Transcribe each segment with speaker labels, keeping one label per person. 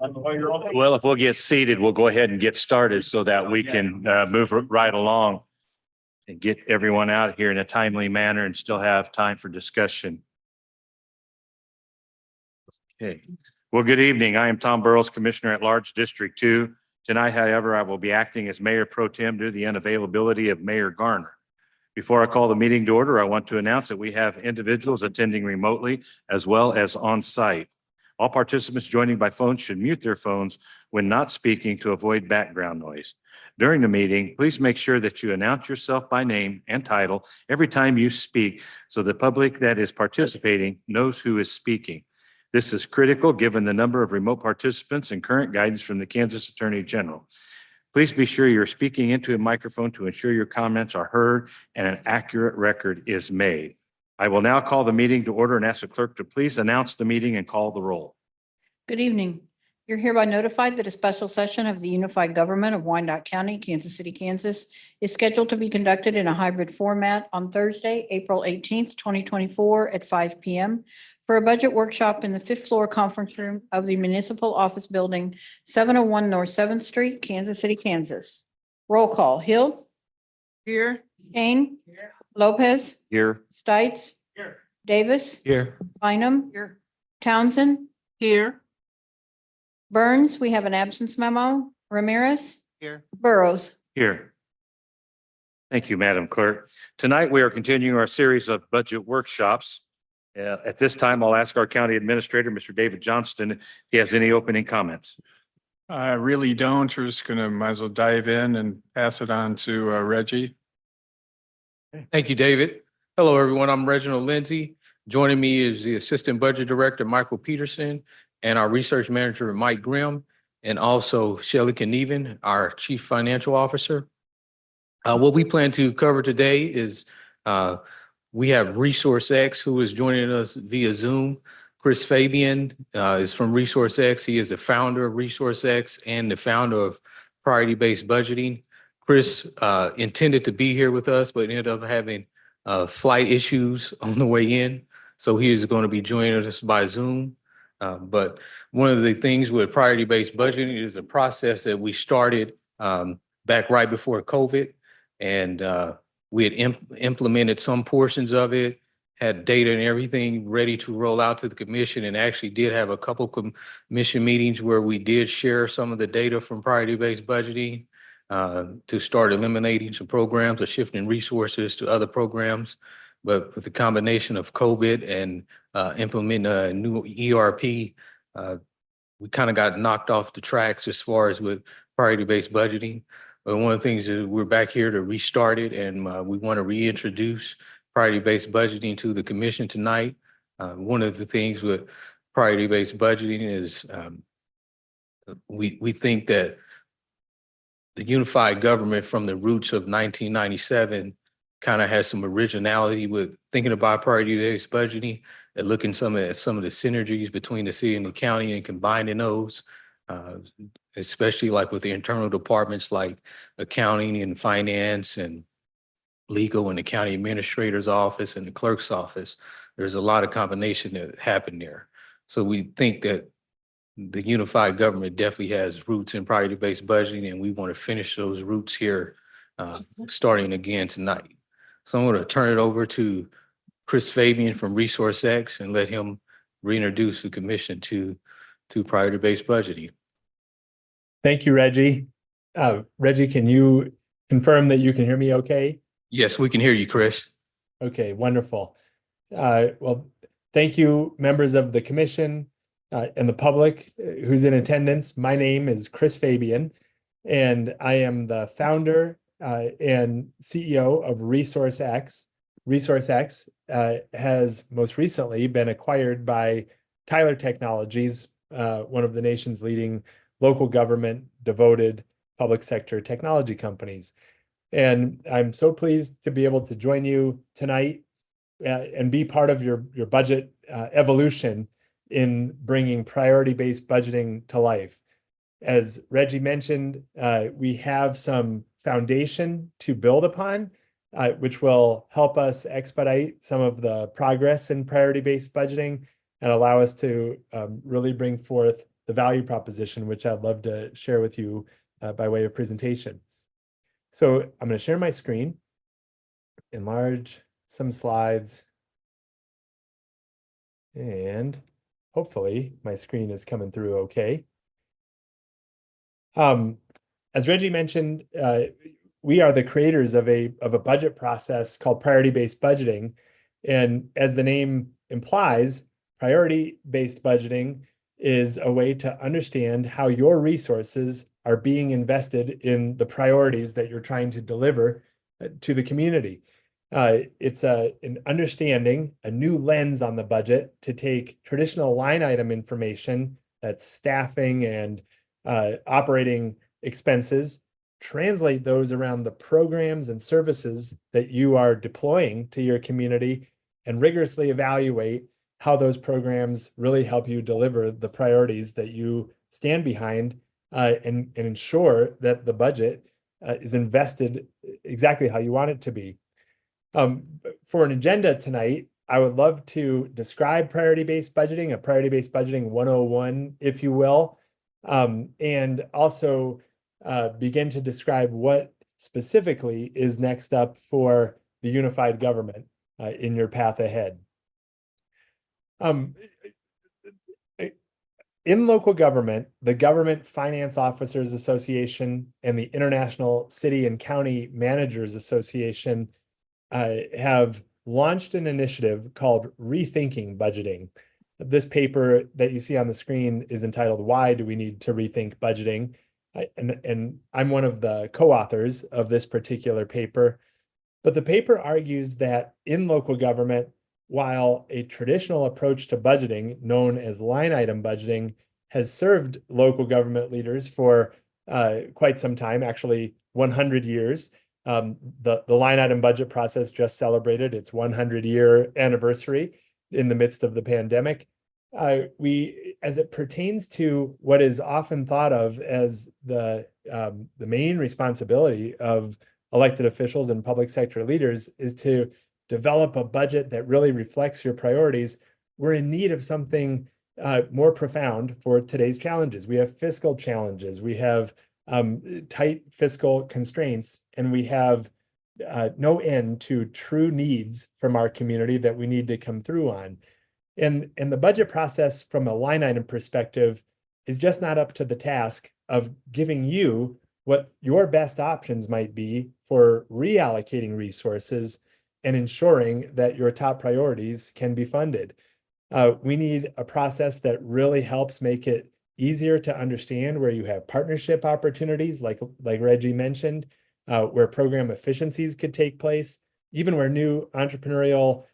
Speaker 1: Well, if we'll get seated, we'll go ahead and get started so that we can move right along and get everyone out here in a timely manner and still have time for discussion. Okay. Well, good evening. I am Tom Burrows, Commissioner at Large, District 2. Tonight, however, I will be acting as Mayor Pro Tem due to the unavailability of Mayor Garner. Before I call the meeting to order, I want to announce that we have individuals attending remotely as well as on site. All participants joining by phone should mute their phones when not speaking to avoid background noise. During the meeting, please make sure that you announce yourself by name and title every time you speak so the public that is participating knows who is speaking. This is critical given the number of remote participants and current guidance from the Kansas Attorney General. Please be sure you're speaking into a microphone to ensure your comments are heard and an accurate record is made. I will now call the meeting to order and ask the clerk to please announce the meeting and call the roll.
Speaker 2: Good evening. You're hereby notified that a special session of the Unified Government of Wyandotte County, Kansas City, Kansas is scheduled to be conducted in a hybrid format on Thursday, April 18th, 2024 at 5 p.m. for a budget workshop in the 5th floor conference room of the Municipal Office Building, 701 North 7th Street, Kansas City, Kansas. Roll call. Hill.
Speaker 3: Here.
Speaker 2: Kane. Lopez.
Speaker 1: Here.
Speaker 2: Stites.
Speaker 3: Here.
Speaker 2: Davis.
Speaker 1: Here.
Speaker 2: Bynum.
Speaker 3: Here.
Speaker 2: Townsend.
Speaker 3: Here.
Speaker 2: Burns, we have an absence memo. Ramirez.
Speaker 3: Here.
Speaker 2: Burrows.
Speaker 1: Here. Thank you, Madam Clerk. Tonight, we are continuing our series of budget workshops. At this time, I'll ask our County Administrator, Mr. David Johnston, if he has any opening comments.
Speaker 4: I really don't. We're just gonna might as well dive in and pass it on to Reggie.
Speaker 5: Thank you, David. Hello, everyone. I'm Reginald Lindsay. Joining me is the Assistant Budget Director, Michael Peterson, and our Research Manager, Mike Grimm, and also Shelley Knieven, our Chief Financial Officer. What we plan to cover today is we have Resource X, who is joining us via Zoom. Chris Fabian is from Resource X. He is the founder of Resource X and the founder of Priority-Based Budgeting. Chris intended to be here with us, but ended up having flight issues on the way in. So he is going to be joining us by Zoom. But one of the things with priority-based budgeting is a process that we started back right before COVID. And we had implemented some portions of it, had data and everything ready to roll out to the commission, and actually did have a couple commission meetings where we did share some of the data from priority-based budgeting to start eliminating some programs or shifting resources to other programs. But with the combination of COVID and implementing a new ERP, we kind of got knocked off the tracks as far as with priority-based budgeting. But one of the things is we're back here to restart it, and we want to reintroduce priority-based budgeting to the commission tonight. One of the things with priority-based budgeting is we think that the unified government from the roots of 1997 kind of has some originality with thinking about priority-based budgeting and looking at some of the synergies between the city and the county and combining those, especially like with the internal departments like accounting and finance and legal and the county administrator's office and the clerk's office. There's a lot of combination that happened there. So we think that the unified government definitely has roots in priority-based budgeting, and we want to finish those roots here starting again tonight. So I'm going to turn it over to Chris Fabian from Resource X and let him reintroduce the commission to priority-based budgeting.
Speaker 6: Thank you, Reggie. Reggie, can you confirm that you can hear me okay?
Speaker 5: Yes, we can hear you, Chris.
Speaker 6: Okay, wonderful. Well, thank you, members of the commission and the public who's in attendance. My name is Chris Fabian, and I am the founder and CEO of Resource X. Resource X has most recently been acquired by Tyler Technologies, one of the nation's leading local government devoted public sector technology companies. And I'm so pleased to be able to join you tonight and be part of your budget evolution in bringing priority-based budgeting to life. As Reggie mentioned, we have some foundation to build upon, which will help us expedite some of the progress in priority-based budgeting and allow us to really bring forth the value proposition, which I'd love to share with you by way of presentation. So I'm going to share my screen, enlarge some slides, and hopefully my screen is coming through okay. As Reggie mentioned, we are the creators of a budget process called priority-based budgeting. And as the name implies, priority-based budgeting is a way to understand how your resources are being invested in the priorities that you're trying to deliver to the community. It's an understanding, a new lens on the budget to take traditional line item information, that's staffing and operating expenses, translate those around the programs and services that you are deploying to your community, and rigorously evaluate how those programs really help you deliver the priorities that you stand behind, and ensure that the budget is invested exactly how you want it to be. For an agenda tonight, I would love to describe priority-based budgeting, a priority-based budgeting 101, if you will, and also begin to describe what specifically is next up for the unified government in your path ahead. In local government, the Government Finance Officers Association and the International City and County Managers Association have launched an initiative called Rethinking Budgeting. This paper that you see on the screen is entitled, "Why Do We Need to Rethink Budgeting?" And I'm one of the co-authors of this particular paper. But the paper argues that in local government, while a traditional approach to budgeting, known as line item budgeting, has served local government leaders for quite some time, actually 100 years, the line item budget process just celebrated its 100-year anniversary in the midst of the pandemic. As it pertains to what is often thought of as the main responsibility of elected officials and public sector leaders is to develop a budget that really reflects your priorities, we're in need of something more profound for today's challenges. We have fiscal challenges, we have tight fiscal constraints, and we have no end to true needs from our community that we need to come through on. And the budget process from a line item perspective is just not up to the task of giving you what your best options might be for reallocating resources and ensuring that your top priorities can be funded. We need a process that really helps make it easier to understand where you have partnership opportunities, like Reggie mentioned, where program efficiencies could take place, even where new entrepreneurial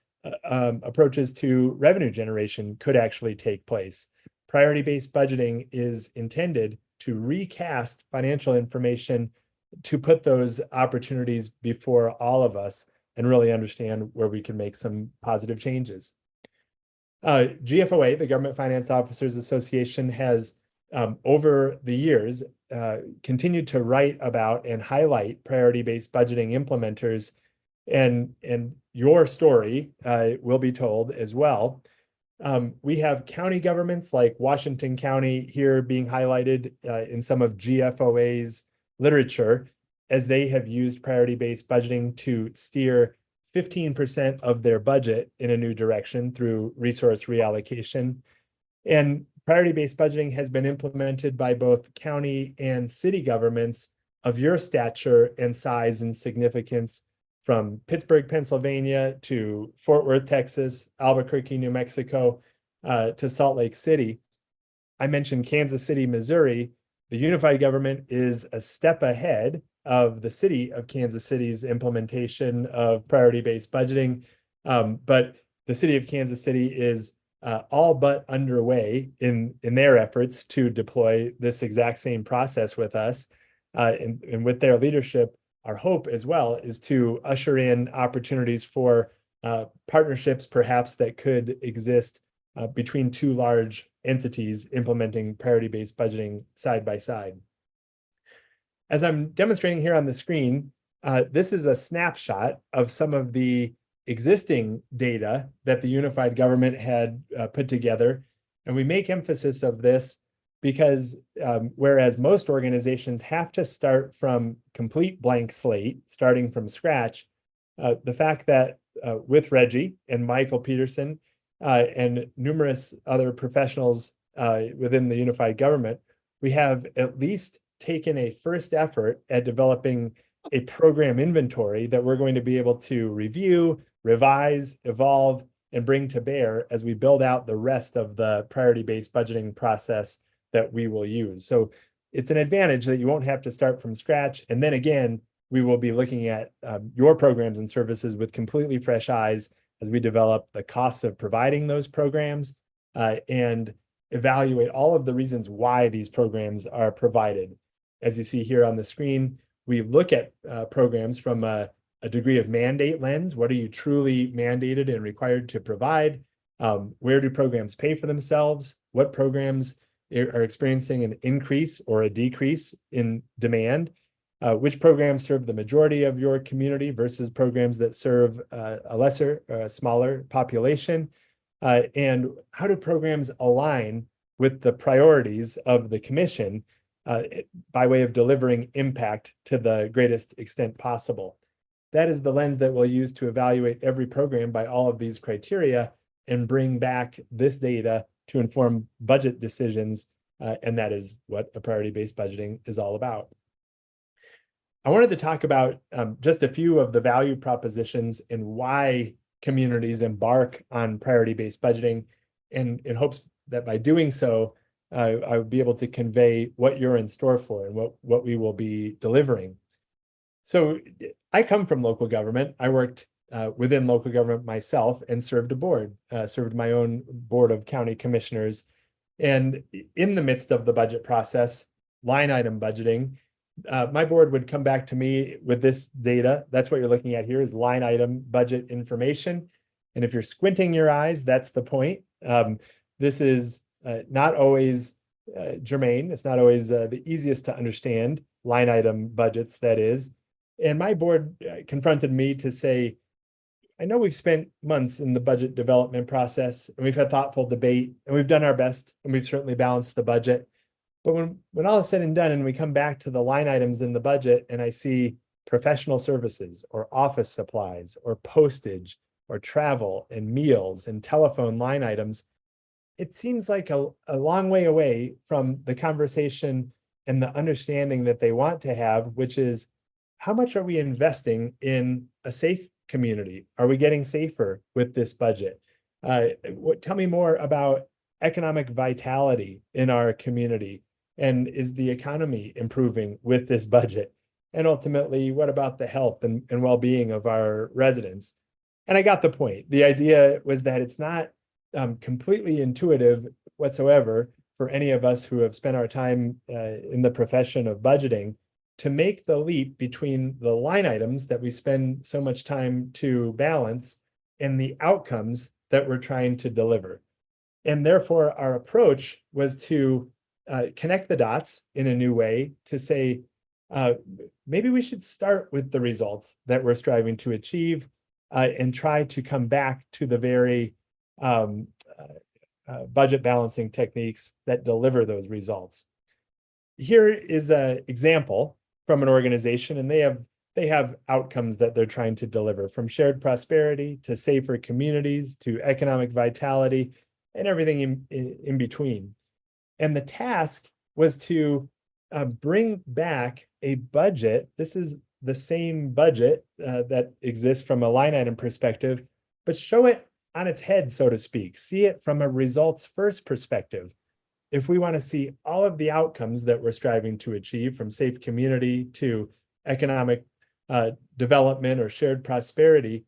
Speaker 6: approaches to revenue generation could actually take place. Priority-based budgeting is intended to recast financial information to put those opportunities before all of us and really understand where we can make some positive changes. GFOA, the Government Finance Officers Association, has over the years continued to write about and highlight priority-based budgeting implementers, and your story will be told as well. We have county governments like Washington County here being highlighted in some of GFOA's literature, as they have used priority-based budgeting to steer 15% of their budget in a new direction through resource reallocation. And priority-based budgeting has been implemented by both county and city governments of your stature and size and significance, from Pittsburgh, Pennsylvania, to Fort Worth, Texas, Albuquerque, New Mexico, to Salt Lake City. I mentioned Kansas City, Missouri. The unified government is a step ahead of the city of Kansas City's implementation of priority-based budgeting. But the city of Kansas City is all but underway in their efforts to deploy this exact same process with us. And with their leadership, our hope as well is to usher in opportunities for partnerships perhaps that could exist between two large entities implementing priority-based budgeting side by side. As I'm demonstrating here on the screen, this is a snapshot of some of the existing data that the unified government had put together. And we make emphasis of this because whereas most organizations have to start from complete blank slate, starting from scratch, the fact that with Reggie and Michael Peterson and numerous other professionals within the unified government, we have at least taken a first effort at developing a program inventory that we're going to be able to review, revise, evolve, and bring to bear as we build out the rest of the priority-based budgeting process that we will use. So it's an advantage that you won't have to start from scratch. And then again, we will be looking at your programs and services with completely fresh eyes as we develop the costs of providing those programs and evaluate all of the reasons why these programs are provided. As you see here on the screen, we look at programs from a degree of mandate lens. What are you truly mandated and required to provide? Where do programs pay for themselves? What programs are experiencing an increase or a decrease in demand? Which programs serve the majority of your community versus programs that serve a lesser, smaller population? And how do programs align with the priorities of the commission by way of delivering impact to the greatest extent possible? That is the lens that we'll use to evaluate every program by all of these criteria and bring back this data to inform budget decisions. And that is what a priority-based budgeting is all about. I wanted to talk about just a few of the value propositions and why communities embark on priority-based budgeting, and in hopes that by doing so, I would be able to convey what you're in store for and what we will be delivering. So I come from local government. I worked within local government myself and served a board, served my own board of county commissioners. And in the midst of the budget process, line item budgeting, my board would come back to me with this data. That's what you're looking at here is line item budget information. And if you're squinting your eyes, that's the point. This is not always germane. It's not always the easiest to understand line item budgets, that is. And my board confronted me to say, I know we've spent months in the budget development process and we've had thoughtful debate and we've done our best and we've certainly balanced the budget. But when all is said and done and we come back to the line items in the budget and I see professional services or office supplies or postage or travel and meals and telephone line items, it seems like a long way away from the conversation and the understanding that they want to have, which is how much are we investing in a safe community? Are we getting safer with this budget? Tell me more about economic vitality in our community. And is the economy improving with this budget? And ultimately, what about the health and well-being of our residents? And I got the point. The idea was that it's not completely intuitive whatsoever for any of us who have spent our time in the profession of budgeting to make the leap between the line items that we spend so much time to balance and the outcomes that we're trying to deliver. And therefore, our approach was to connect the dots in a new way to say, maybe we should start with the results that we're striving to achieve and try to come back to the very budget balancing techniques that deliver those results. Here is an example from an organization, and they have outcomes that they're trying to deliver, from shared prosperity to safer communities to economic vitality and everything in between. And the task was to bring back a budget. This is the same budget that exists from a line item perspective, but show it on its head, so to speak. See it from a results first perspective. If we want to see all of the outcomes that we're striving to achieve, from safe community to economic development or shared prosperity,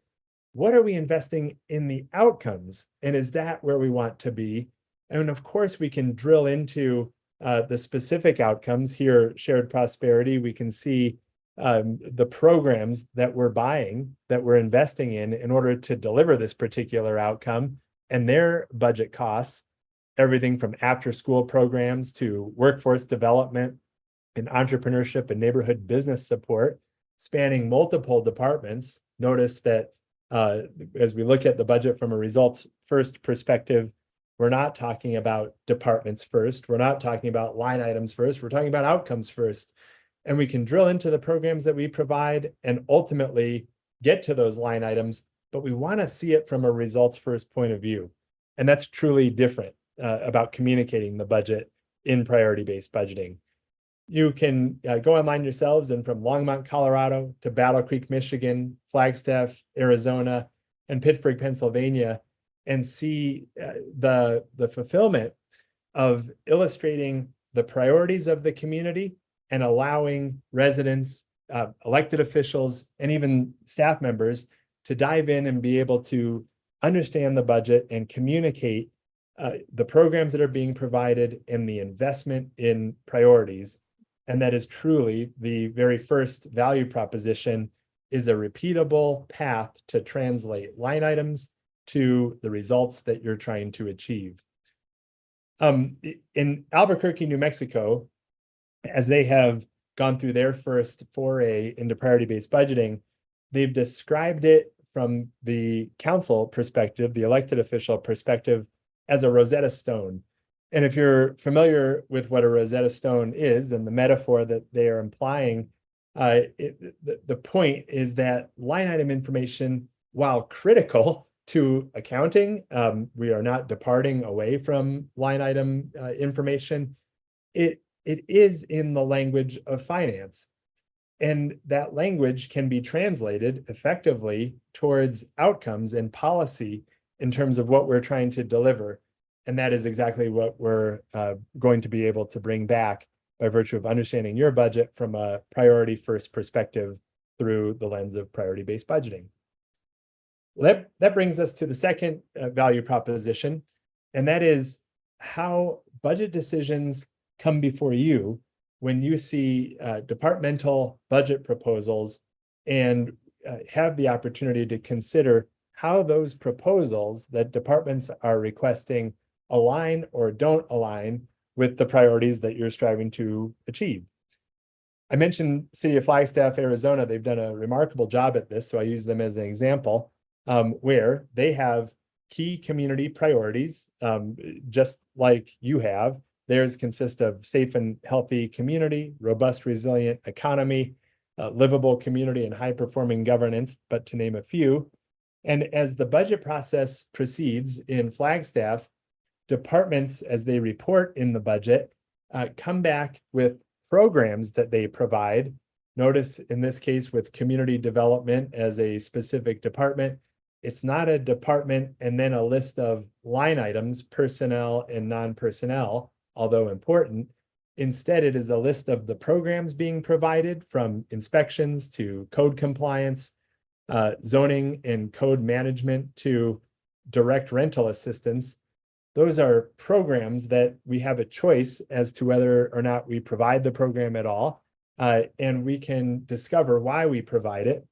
Speaker 6: what are we investing in the outcomes? And is that where we want to be? And of course, we can drill into the specific outcomes here, shared prosperity. We can see the programs that we're buying, that we're investing in order to deliver this particular outcome and their budget costs, everything from after-school programs to workforce development and entrepreneurship and neighborhood business support, spanning multiple departments. Notice that as we look at the budget from a results first perspective, we're not talking about departments first. We're not talking about line items first. We're talking about outcomes first. And we can drill into the programs that we provide and ultimately get to those line items, but we want to see it from a results first point of view. And that's truly different about communicating the budget in priority-based budgeting. You can go online yourselves, and from Longmont, Colorado to Battle Creek, Michigan, Flagstaff, Arizona, and Pittsburgh, Pennsylvania, and see the fulfillment of illustrating the priorities of the community and allowing residents, elected officials, and even staff members to dive in and be able to understand the budget and communicate the programs that are being provided and the investment in priorities. And that is truly the very first value proposition, is a repeatable path to translate line items to the results that you're trying to achieve. In Albuquerque, New Mexico, as they have gone through their first foray into priority-based budgeting, they've described it from the council perspective, the elected official perspective, as a Rosetta Stone. And if you're familiar with what a Rosetta Stone is and the metaphor that they are implying, the point is that line item information, while critical to accounting, we are not departing away from line item information. It is in the language of finance. And that language can be translated effectively towards outcomes and policy in terms of what we're trying to deliver. And that is exactly what we're going to be able to bring back by virtue of understanding your budget from a priority first perspective through the lens of priority-based budgeting. Well, that brings us to the second value proposition, and that is how budget decisions come before you when you see departmental budget proposals and have the opportunity to consider how those proposals that departments are requesting align or don't align with the priorities that you're striving to achieve. I mentioned City of Flagstaff, Arizona. They've done a remarkable job at this, so I use them as an example, where they have key community priorities, just like you have. Theirs consist of safe and healthy community, robust, resilient economy, livable community, and high-performing governance, but to name a few. And as the budget process proceeds in Flagstaff, departments, as they report in the budget, come back with programs that they provide. Notice in this case with community development as a specific department, it's not a department and then a list of line items, personnel and non-personnel, although important. Instead, it is a list of the programs being provided, from inspections to code compliance, zoning and code management to direct rental assistance. Those are programs that we have a choice as to whether or not we provide the program at all, and we can discover why we provide it.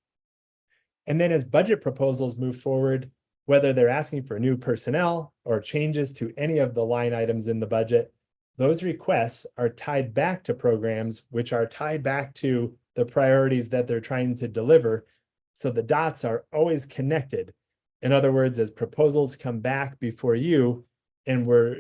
Speaker 6: And then as budget proposals move forward, whether they're asking for new personnel or changes to any of the line items in the budget, those requests are tied back to programs, which are tied back to the priorities that they're trying to deliver. So the dots are always connected. In other words, as proposals come back before you, and we're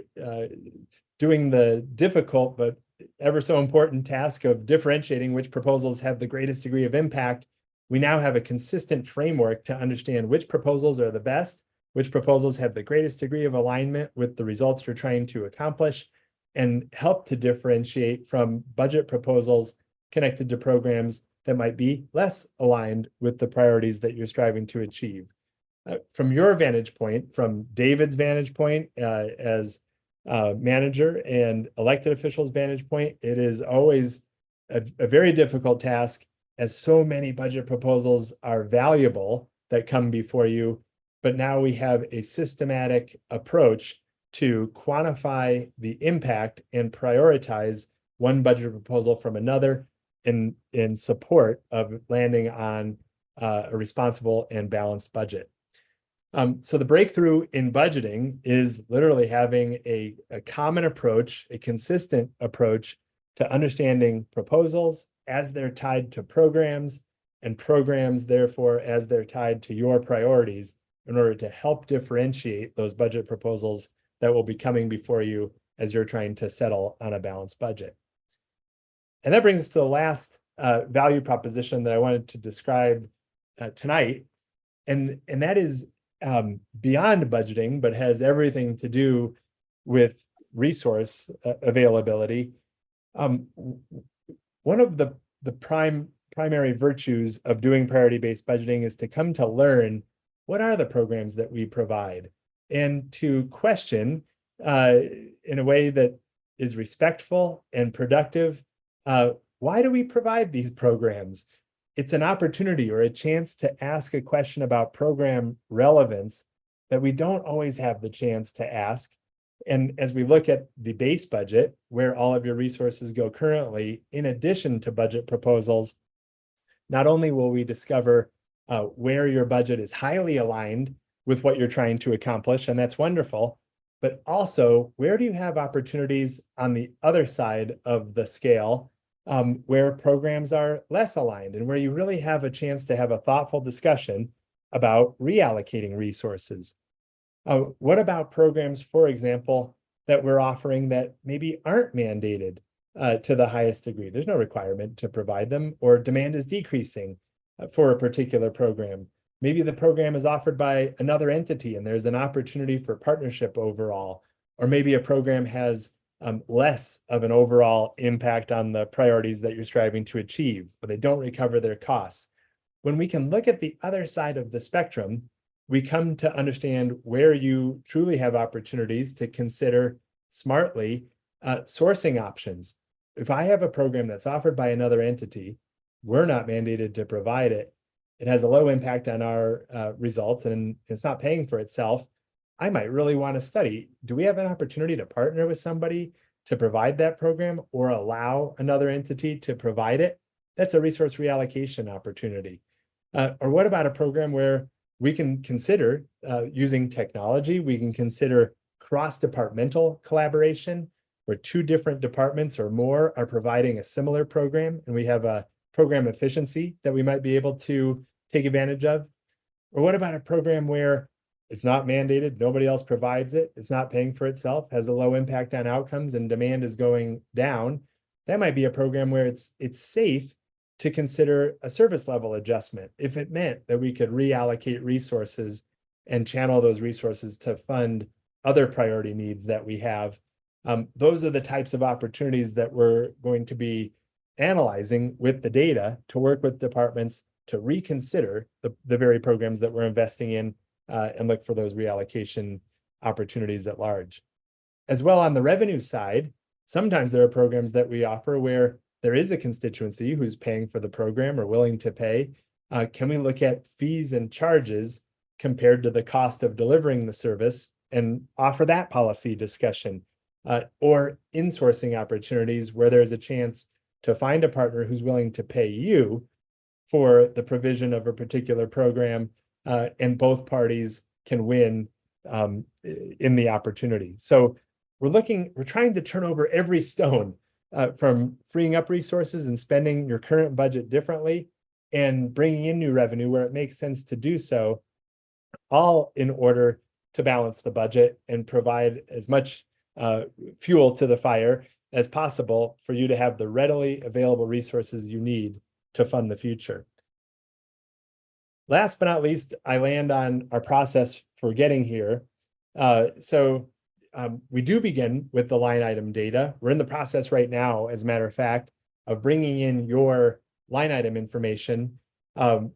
Speaker 6: doing the difficult but ever so important task of differentiating which proposals have the greatest degree of impact, we now have a consistent framework to understand which proposals are the best, which proposals have the greatest degree of alignment with the results you're trying to accomplish, and help to differentiate from budget proposals connected to programs that might be less aligned with the priorities that you're striving to achieve. From your vantage point, from David's vantage point as manager and elected officials' vantage point, it is always a very difficult task, as so many budget proposals are valuable that come before you. But now we have a systematic approach to quantify the impact and prioritize one budget proposal from another in support of landing on a responsible and balanced budget. So the breakthrough in budgeting is literally having a common approach, a consistent approach to understanding proposals as they're tied to programs, and programs, therefore, as they're tied to your priorities, in order to help differentiate those budget proposals that will be coming before you as you're trying to settle on a balanced budget. And that brings us to the last value proposition that I wanted to describe tonight. And that is beyond budgeting, but has everything to do with resource availability. One of the primary virtues of doing priority-based budgeting is to come to learn what are the programs that we provide, and to question in a way that is respectful and productive, why do we provide these programs? It's an opportunity or a chance to ask a question about program relevance that we don't always have the chance to ask. And as we look at the base budget, where all of your resources go currently, in addition to budget proposals, not only will we discover where your budget is highly aligned with what you're trying to accomplish, and that's wonderful, but also where do you have opportunities on the other side of the scale where programs are less aligned and where you really have a chance to have a thoughtful discussion about reallocating resources. What about programs, for example, that we're offering that maybe aren't mandated to the highest degree? There's no requirement to provide them, or demand is decreasing for a particular program. Maybe the program is offered by another entity and there's an opportunity for partnership overall, or maybe a program has less of an overall impact on the priorities that you're striving to achieve, but they don't recover their costs. When we can look at the other side of the spectrum, we come to understand where you truly have opportunities to consider smartly sourcing options. If I have a program that's offered by another entity, we're not mandated to provide it, it has a low impact on our results and it's not paying for itself, I might really want to study, do we have an opportunity to partner with somebody to provide that program or allow another entity to provide it? That's a resource reallocation opportunity. Or what about a program where we can consider using technology, we can consider cross-departmental collaboration, where two different departments or more are providing a similar program, and we have a program efficiency that we might be able to take advantage of? Or what about a program where it's not mandated, nobody else provides it, it's not paying for itself, has a low impact on outcomes, and demand is going down? That might be a program where it's safe to consider a service level adjustment if it meant that we could reallocate resources and channel those resources to fund other priority needs that we have. Those are the types of opportunities that we're going to be analyzing with the data to work with departments to reconsider the very programs that we're investing in and look for those reallocation opportunities at large. As well, on the revenue side, sometimes there are programs that we offer where there is a constituency who's paying for the program or willing to pay. Can we look at fees and charges compared to the cost of delivering the service and offer that policy discussion? Or insourcing opportunities where there's a chance to find a partner who's willing to pay you for the provision of a particular program, and both parties can win in the opportunity. So we're trying to turn over every stone, from freeing up resources and spending your current budget differently and bringing in new revenue where it makes sense to do so, all in order to balance the budget and provide as much fuel to the fire as possible for you to have the readily available resources you need to fund the future. Last but not least, I land on our process for getting here. We do begin with the line item data. We're in the process right now, as a matter of fact, of bringing in your line item information.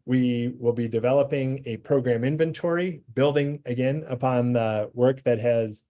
Speaker 6: We will be developing a program inventory, building again upon the work that has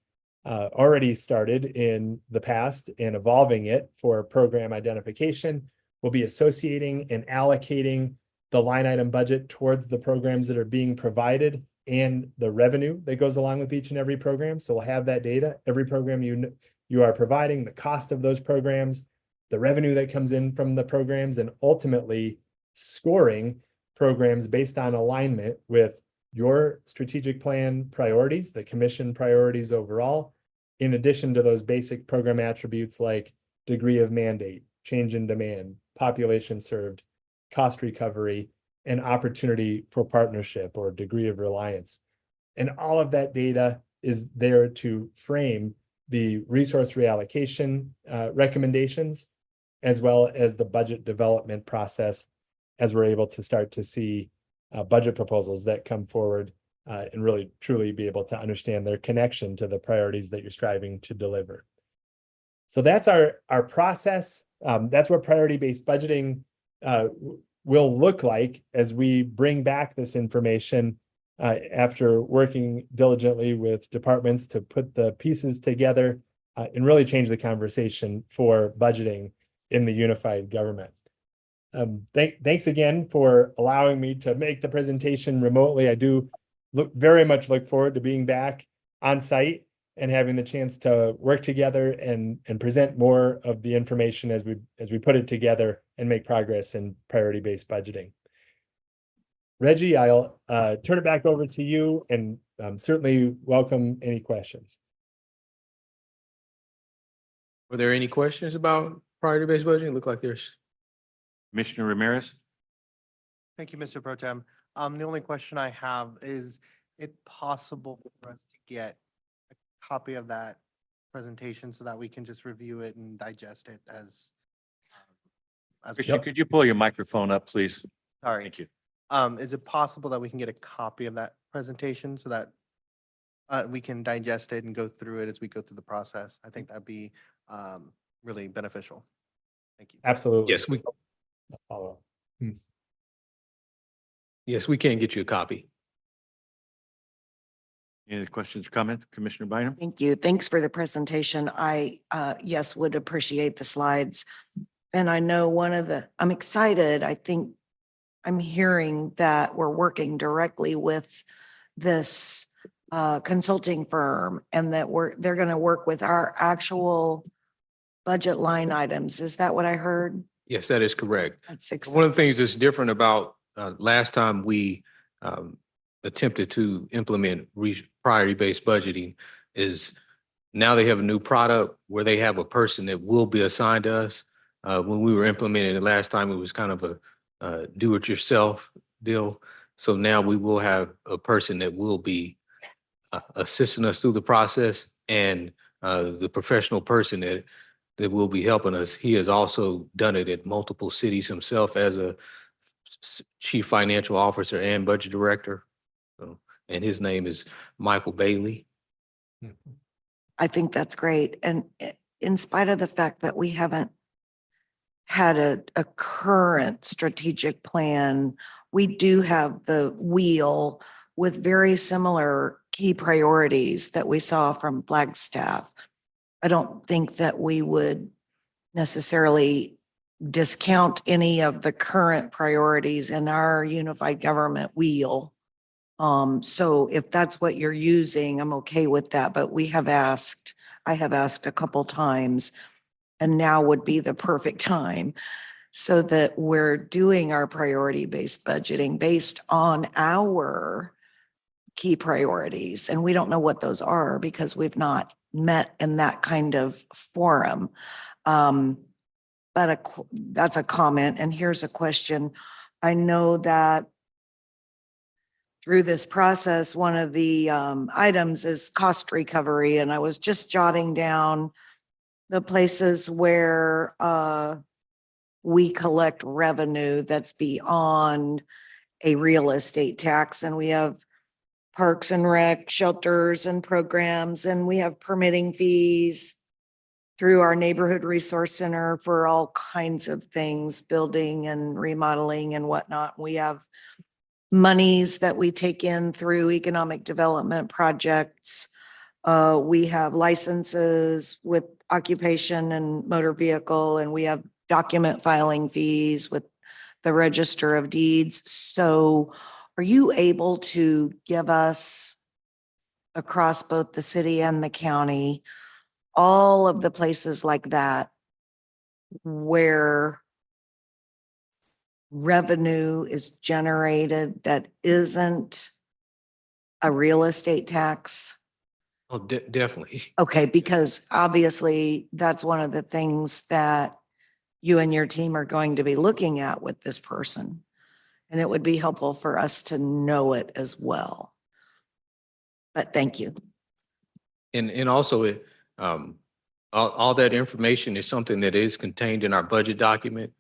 Speaker 6: already started in the past and evolving it for program identification. We'll be associating and allocating the line item budget towards the programs that are being provided and the revenue that goes along with each and every program. So we'll have that data, every program you are providing, the cost of those programs, the revenue that comes in from the programs, and ultimately scoring programs based on alignment with your strategic plan priorities, the commission priorities overall, in addition to those basic program attributes like degree of mandate, change in demand, population served, cost recovery, and opportunity for partnership or degree of reliance. And all of that data is there to frame the resource reallocation recommendations, as well as the budget development process, as we're able to start to see budget proposals that come forward and really truly be able to understand their connection to the priorities that you're striving to deliver. So that's our process. That's what priority-based budgeting will look like as we bring back this information after working diligently with departments to put the pieces together and really change the conversation for budgeting in the unified government. Thanks again for allowing me to make the presentation remotely. I do very much look forward to being back on site and having the chance to work together and present more of the information as we put it together and make progress in priority-based budgeting. Reggie, I'll turn it back over to you and certainly welcome any questions.
Speaker 5: Were there any questions about priority-based budgeting? Look like there's.
Speaker 1: Commissioner Ramirez?
Speaker 3: Thank you, Mr. Pro Tem. The only question I have is it possible for us to get a copy of that presentation so that we can just review it and digest it as
Speaker 1: Christian, could you pull your microphone up, please?
Speaker 3: sorry.
Speaker 1: Thank you.
Speaker 3: Is it possible that we can get a copy of that presentation so that we can digest it and go through it as we go through the process? I think that'd be really beneficial. Thank you.
Speaker 6: Absolutely.
Speaker 5: Yes,
Speaker 6: Follow.
Speaker 5: yes, we can get you a copy.
Speaker 1: Any other questions or comments, Commissioner Bynum?
Speaker 7: Thank you. Thanks for the presentation. I, yes, would appreciate the slides. And I know I'm excited. I think I'm hearing that we're working directly with this consulting firm and that they're going to work with our actual budget line items. Is that what I heard?
Speaker 5: Yes, that is correct.
Speaker 7: That's
Speaker 5: One
Speaker 7: exciting.
Speaker 5: of the things that's different about last time we attempted to implement priority-based budgeting is now they have a new product where they have a person that will be assigned to us. When we were implementing it last time, it was kind of a do-it-yourself deal. So now we will have a person that will be assisting us through the process, and the professional person that will be helping us. He has also done it at multiple cities himself as a chief financial officer and budget director. So, and his name is Michael Bailey.
Speaker 7: I think that's great. And in spite of the fact that we haven't had a current strategic plan, we do have the wheel with very similar key priorities that we saw from Flagstaff. I don't think that we would necessarily discount any of the current priorities in our unified government wheel. So if that's what you're using, I'm okay with that. But I have asked a couple times, and now would be the perfect time so that we're doing our priority-based budgeting based on our key priorities. And we don't know what those are because we've not met in that kind of forum. But that's a comment. And here's a question. I know that through this process, one of the items is cost recovery. And I was just jotting down the places where we collect revenue that's beyond a real estate tax. And we have parks and rec, shelters and programs, and we have permitting fees through our neighborhood resource center for all kinds of things, building and remodeling and whatnot. We have monies that we take in through economic development projects. We have licenses with occupation and motor vehicle, and we have document filing fees with the Register of Deeds. So are you able to give us across both the city and the county, all of the places like that where revenue is generated that isn't a real estate tax?
Speaker 5: Oh, definitely.
Speaker 7: Okay, because obviously that's one of the things that you and your team are going to be looking at with this person. And it would be helpful for us to know it as well. But thank you.
Speaker 5: And also it, all that information is something that is contained in our budget document.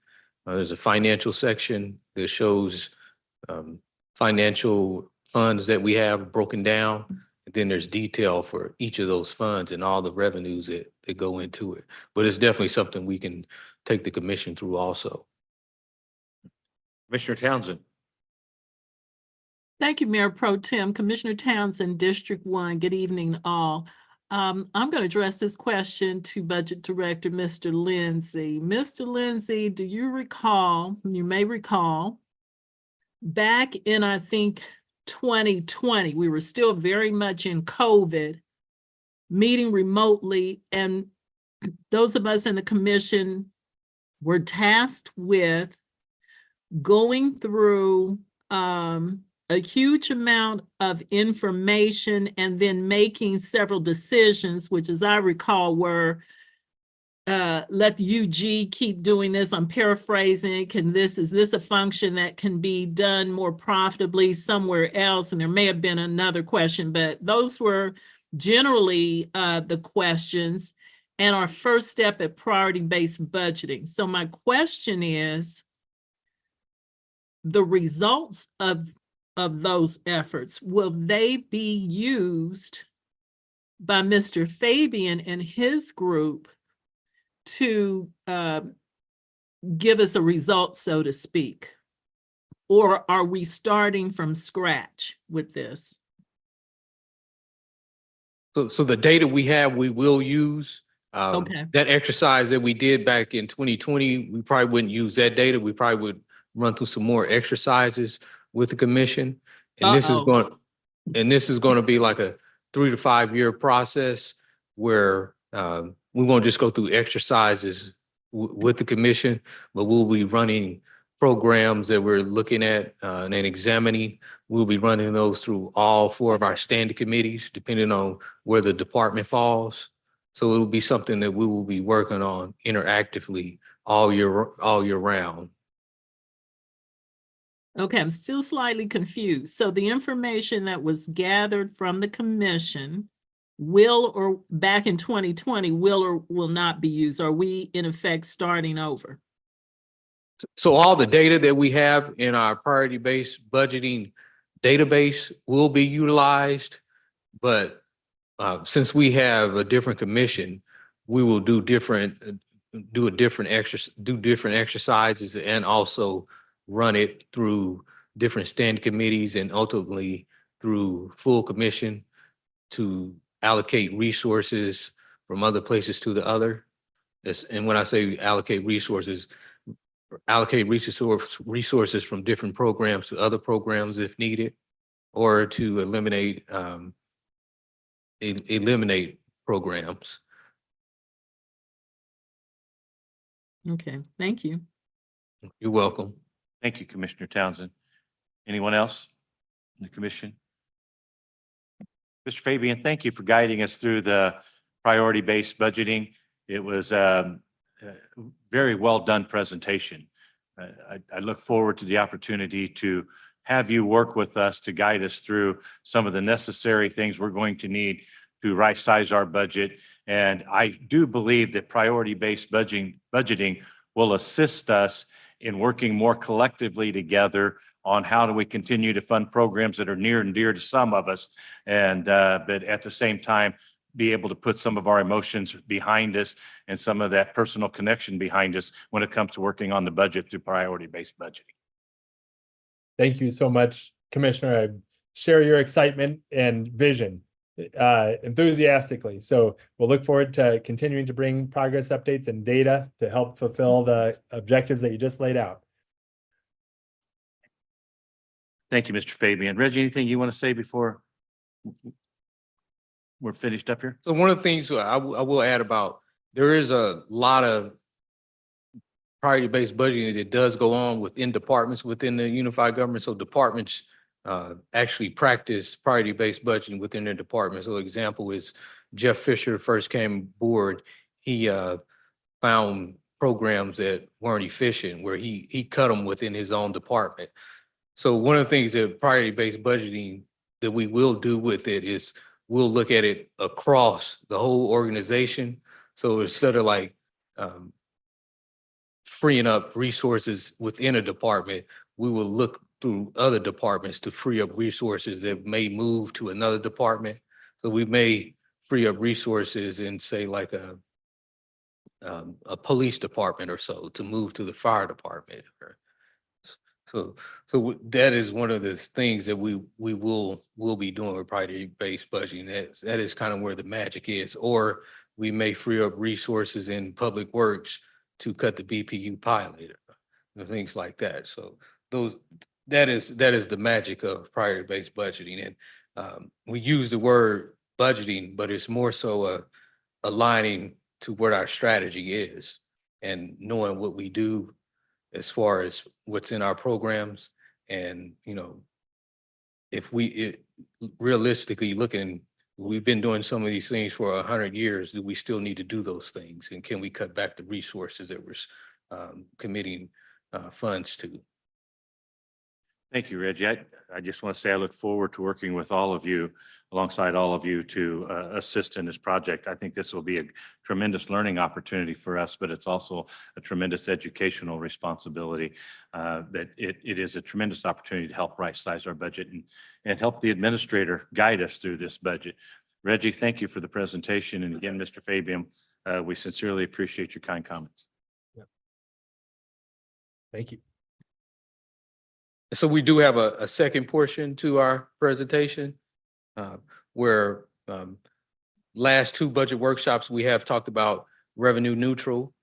Speaker 5: There's a financial section that shows financial funds that we have broken down. And then there's detail for each of those funds and all the revenues that go into it. But it's definitely something we can take the commission through also.
Speaker 1: Commissioner Townsend.
Speaker 8: Thank you, Mayor Pro Tem. Commissioner Townsend, District 1, good evening all. I'm going to address this question to Budget Director, Mr. Lindsay. Mr. Lindsay, do you recall, you may recall, back in, I think, 2020, we were still very much in COVID, meeting remotely, and those of us in the commission were tasked with going through a huge amount of information and then making several decisions, which as I recall were, let the UG keep doing this. I'm paraphrasing. Is this a function that can be done more profitably somewhere else? And there may have been another question, but those were generally the questions and our first step at priority-based budgeting. So my question is, the results of those efforts, will they be used by Mr. Fabian and his group to give us a result, so to speak? Or are we starting from scratch with this?
Speaker 5: So the data we have, we will use.
Speaker 8: Okay.
Speaker 5: That exercise that we did back in 2020, we probably wouldn't use that data. We probably would run through some more exercises with the commission. And this is going to be like a 3 to 5 year process where we won't just go through exercises with the commission, but we'll be running programs that we're looking at and examining. We'll be running those through all 4 of our standing committees, depending on where the department falls. So it will be something that we will be working on interactively all year round.
Speaker 8: Okay, I'm still slightly confused. So the information that was gathered from the commission back in 2020, will or will not be used? Are we in effect starting over?
Speaker 5: So all the data that we have in our priority-based budgeting database will be utilized, but since we have a different commission, we will do different exercises and also run it through different standing committees and ultimately through full commission to allocate resources from other places to the other. And when I say allocate resources from different programs to other programs if needed, or to eliminate programs.
Speaker 8: Okay, thank you.
Speaker 5: You're welcome.
Speaker 1: Thank you, Commissioner Townsend. Anyone else in the commission? Mr. Fabian, thank you for guiding us through the priority-based budgeting. It was a very well done presentation. I look forward to the opportunity to have you work with us to guide us through some of the necessary things we're going to need to right size our budget. And I do believe that priority-based budgeting will assist us in working more collectively together on how do we continue to fund programs that are near and dear to some of us, and but at the same time be able to put some of our emotions behind us and some of that personal connection behind us when it comes to working on the budget through priority-based budgeting.
Speaker 6: Thank you so much, Commissioner. I share your excitement and vision enthusiastically. So we'll look forward to continuing to bring progress updates and data to help fulfill the objectives that you just laid out.
Speaker 1: Thank you, Mr. Fabian. Reggie, anything you want to say before we're finished up here?
Speaker 5: So one of the things I will add about, there is a lot of priority-based budgeting that does go on within departments within the unified government. So departments actually practice priority-based budgeting within their department. So example is Jeff Fisher first came aboard. He found programs that weren't efficient where he cut them within his own department. So one of the things that priority-based budgeting that we will do with it is we'll look at it across the whole organization. So instead of like freeing up resources within a department, we will look through other departments to free up resources that may move to another department. So we may free up resources in, say, like a police department or so to move to the fire department. So that is one of the things that we will be doing with priority-based budgeting. That is kind of where the magic is. Or we may free up resources in public works to cut the BPU pilot, and things like that. So that is the magic of priority-based budgeting. And we use the word budgeting, but it's more so aligning to what our strategy is and knowing what we do as far as what's in our programs. And, if realistically looking, we've been doing some of these things for 100 years, do we still need to do those things? And can we cut back the resources that we're committing funds to?
Speaker 1: Thank you, Reggie. I just want to say I look forward to working with all of you, alongside all of you, to assist in this project. I think this will be a tremendous learning opportunity for us, but it's also a tremendous educational responsibility. That it is a tremendous opportunity to help right-size our budget and help the administrator guide us through this budget. Reggie, thank you for the presentation. And again, Mr. Fabian, we sincerely appreciate your kind comments.
Speaker 6: Thank you.
Speaker 5: So we do have a second portion to our presentation where last two budget workshops, we have talked about revenue neutral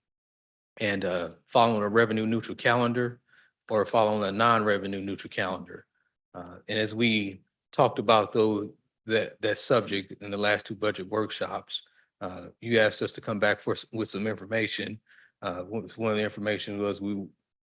Speaker 5: and following a revenue neutral calendar or following a non-revenue neutral calendar. And as we talked about that subject in the last two budget workshops, you asked us to come back with some information. One of the information was we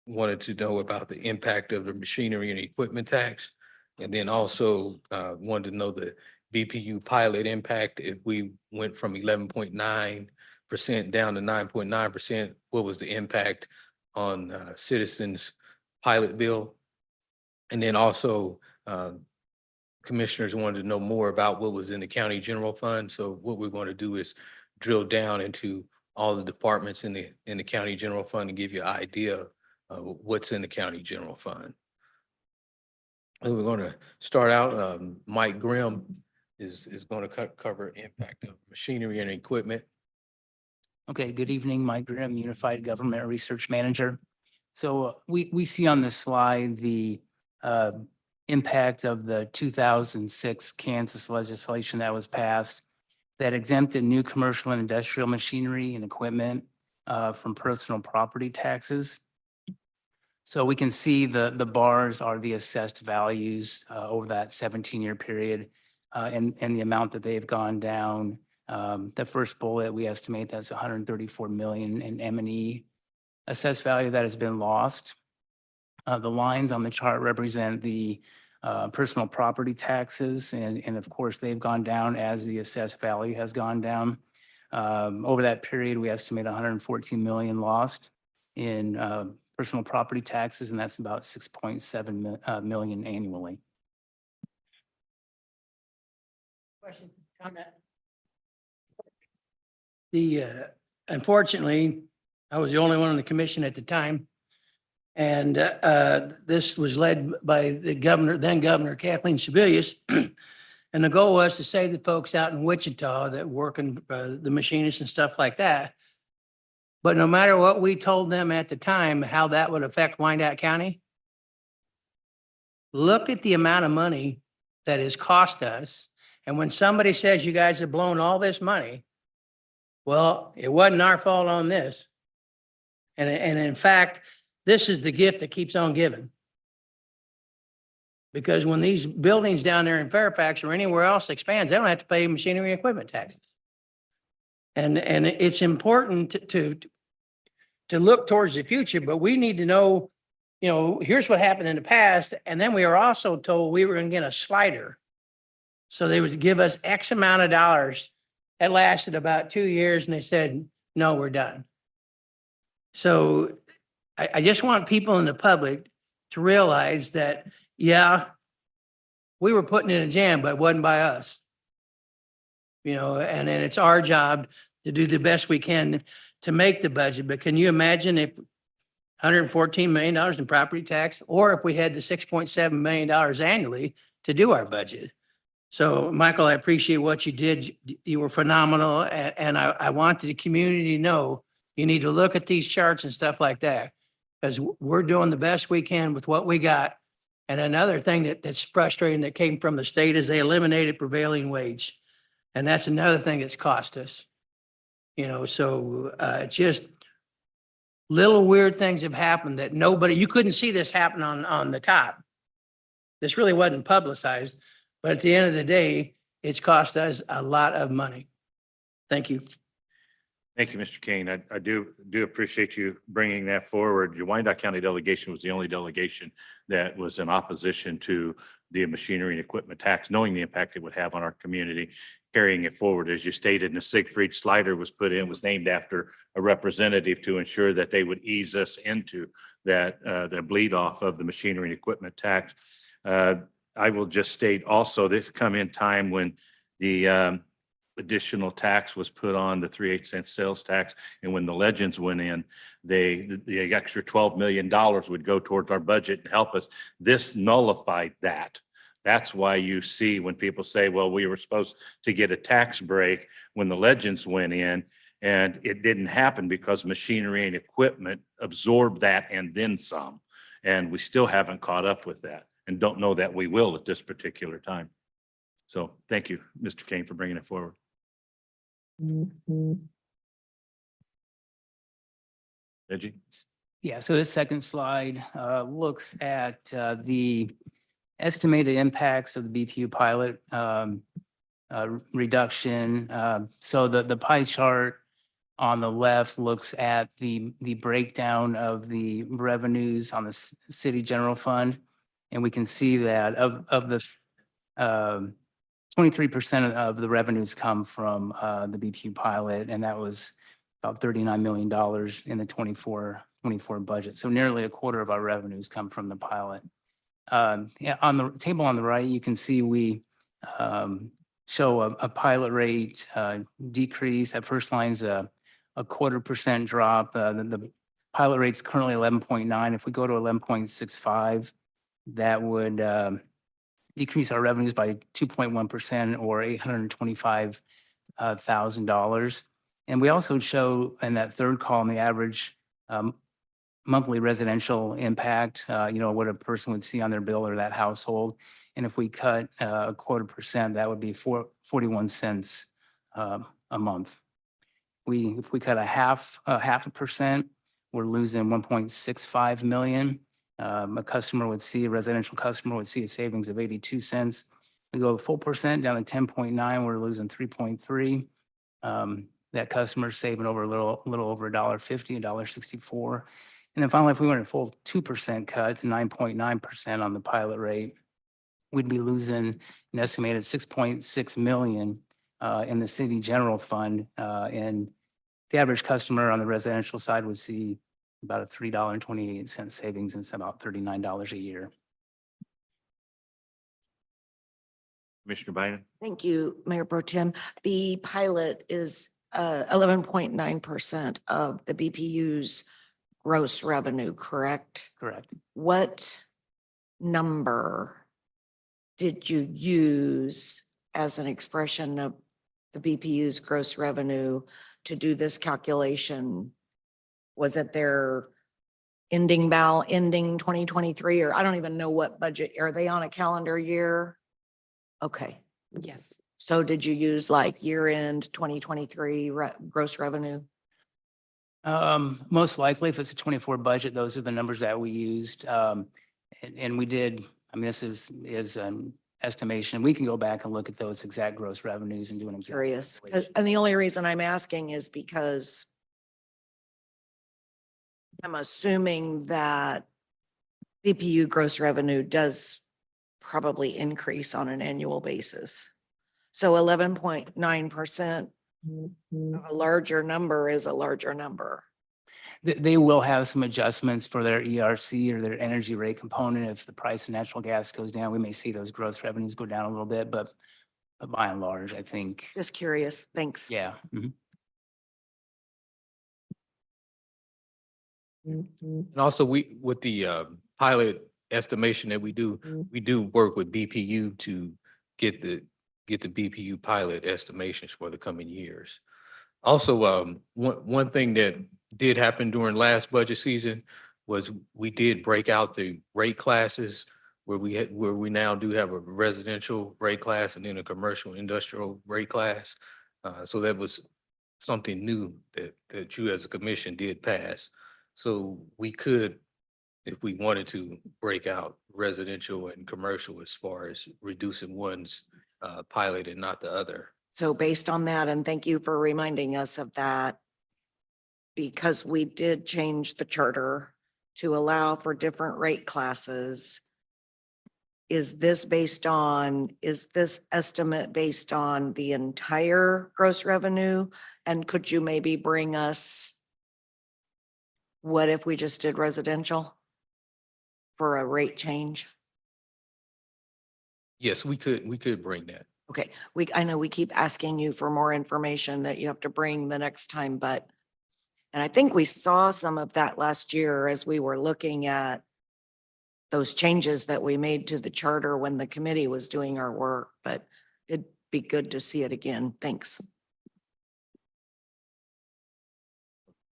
Speaker 5: wanted to know about the impact of the machinery and equipment tax. And then also wanted to know the BPU pilot impact. If we went from 11.9% down to 9.9%, what was the impact on citizens' pilot bill? And then also commissioners wanted to know more about what was in the county general fund. So what we're going to do is drill down into all the departments in the county general fund and give you an idea what's in the county general fund. And we're going to start out, Mike Grimm is going to cover impact of machinery and equipment.
Speaker 9: Okay, good evening, Mike Grimm, Unified Government Research Manager. So we see on this slide the impact of the 2006 Kansas legislation that was passed that exempted new commercial and industrial machinery and equipment from personal property taxes. So we can see the bars are the assessed values over that 17-year period and the amount that they've gone down. The first bullet, we estimate that's 134 million in M&E assessed value that has been lost. The lines on the chart represent the personal property taxes, and of course, they've gone down as the assessed value has gone down. Over that period, we estimate 114 million lost in personal property taxes, and that's about 6.7 million annually.
Speaker 10: Question, comment? Unfortunately, I was the only one on the commission at the time. And this was led by the governor, then Governor Kathleen Sebelius. And the goal was to save the folks out in Wichita that work in the machinists and stuff like that. But no matter what we told them at the time, how that would affect Wyandotte County, look at the amount of money that has cost us. And when somebody says you guys have blown all this money, well, it wasn't our fault on this. And in fact, this is the gift that keeps on giving. Because when these buildings down there in Fairfax or anywhere else expands, they don't have to pay machinery and equipment taxes. And it's important to look towards the future, but we need to know, here's what happened in the past. And then we were also told we were going to get a slider. So they would give us X amount of dollars. It lasted about 2 years and they said, no, we're done. So I just want people in the public to realize that, yeah, we were putting in a jam, but it wasn't by us. and then it's our job to do the best we can to make the budget. But can you imagine if $114 million in property tax, or if we had the $6.7 million annually to do our budget? So, Michael, I appreciate what you did. You were phenomenal. And I want the community to know you need to look at these charts and stuff like that, because we're doing the best we can with what we got. And another thing that's frustrating that came from the state is they eliminated prevailing wage. And that's another thing that's cost us. Just little weird things have happened that you couldn't see this happen on the top. This really wasn't publicized, but at the end of the day, it's cost us a lot of money. Thank you.
Speaker 1: Thank you, Mr. Kane. I do appreciate you bringing that forward. Your Wyandotte County delegation was the only delegation that was in opposition to the machinery and equipment tax, knowing the impact it would have on our community, carrying it forward. As you stated, and the Siegfried slider was put in, was named after a representative to ensure that they would ease us into that, the bleed off of the machinery and equipment tax. I will just state also, this come in time when the additional tax was put on, the 3/8 cent sales tax. And when the Legends went in, the extra $12 million would go towards our budget and help us. This nullified that. That's why you see when people say, well, we were supposed to get a tax break when the Legends went in, and it didn't happen because machinery and equipment absorbed that and then some. And we still haven't caught up with that and don't know that we will at this particular time. So thank you, Mr. Kane, for bringing it forward. Reggie?
Speaker 9: Yeah, so this second slide looks at the estimated impacts of the BPU pilot reduction. So the pie chart on the left looks at the breakdown of the revenues on the city general fund. And we can see that of the 23% of the revenues come from the BPU pilot, and that was about $39 million in the 24 budget. So nearly a quarter of our revenues come from the pilot. Yeah, on the table on the right, you can see we show a pilot rate decrease. That first line's a 0.25% drop. The pilot rate's currently 11.9. If we go to 11.65, that would decrease our revenues by 2.1% or $825,000. And we also show in that third column the average monthly residential impact, what a person would see on their bill or that household. And if we cut 0.25%, that would be 41 cents a month. If we cut a half a percent, we're losing 1.65 million. A residential customer would see a savings of 82 cents. We go a full percent down to 10.9, we're losing 3.3. That customer's saving over a little over $1.50, $1.64. And then finally, if we went a full 2% cut to 9.9% on the pilot rate, we'd be losing an estimated 6.6 million in the city general fund. And the average customer on the residential side would see about a $3.28 savings, and it's about $39 a year.
Speaker 1: Commissioner Biden?
Speaker 7: Thank you, Mayor Pro Tem. The pilot is 11.9% of the BPU's gross revenue, correct?
Speaker 9: Correct.
Speaker 7: What number did you use as an expression of the BPU's gross revenue to do this calculation? Was it their ending 2023, or I don't even know what budget, are they on a calendar year? Okay.
Speaker 11: Yes.
Speaker 7: So did you use like year end 2023 gross revenue?
Speaker 9: Most likely, if it's a 24 budget, those are the numbers that we used. And we did, this is an estimation. We can go back and look at those exact gross revenues and do an exact
Speaker 7: Curious.
Speaker 9: calculation.
Speaker 7: And the only reason I'm asking is because I'm assuming that BPU gross revenue does probably increase on an annual basis. So 11.9% of a larger number is a larger number.
Speaker 9: They will have some adjustments for their ERC or their energy rate component. If the price of natural gas goes down, we may see those gross revenues go down a little bit, but But by and large, I think,
Speaker 7: Just curious. Thanks.
Speaker 9: yeah. Mhm.
Speaker 5: And also with the pilot estimation that we do work with BPU to get the BPU pilot estimations for the coming years. Also, one thing that did happen during last budget season was we did break out the rate classes where we now do have a residential rate class and then a commercial industrial rate class. So that was something new that you as a commission did pass. So we could, if we wanted to, break out residential and commercial as far as reducing one's pilot and not the other.
Speaker 7: So based on that, and thank you for reminding us of that, because we did change the charter to allow for different rate classes. Is this estimate based on the entire gross revenue? And could you maybe bring us, what if we just did residential for a rate change?
Speaker 5: Yes, we could bring that.
Speaker 7: Okay, I know we keep asking you for more information that you have to bring the next time, but, and I think we saw some of that last year as we were looking at those changes that we made to the charter when the committee was doing our work, but it'd be good to see it again. Thanks.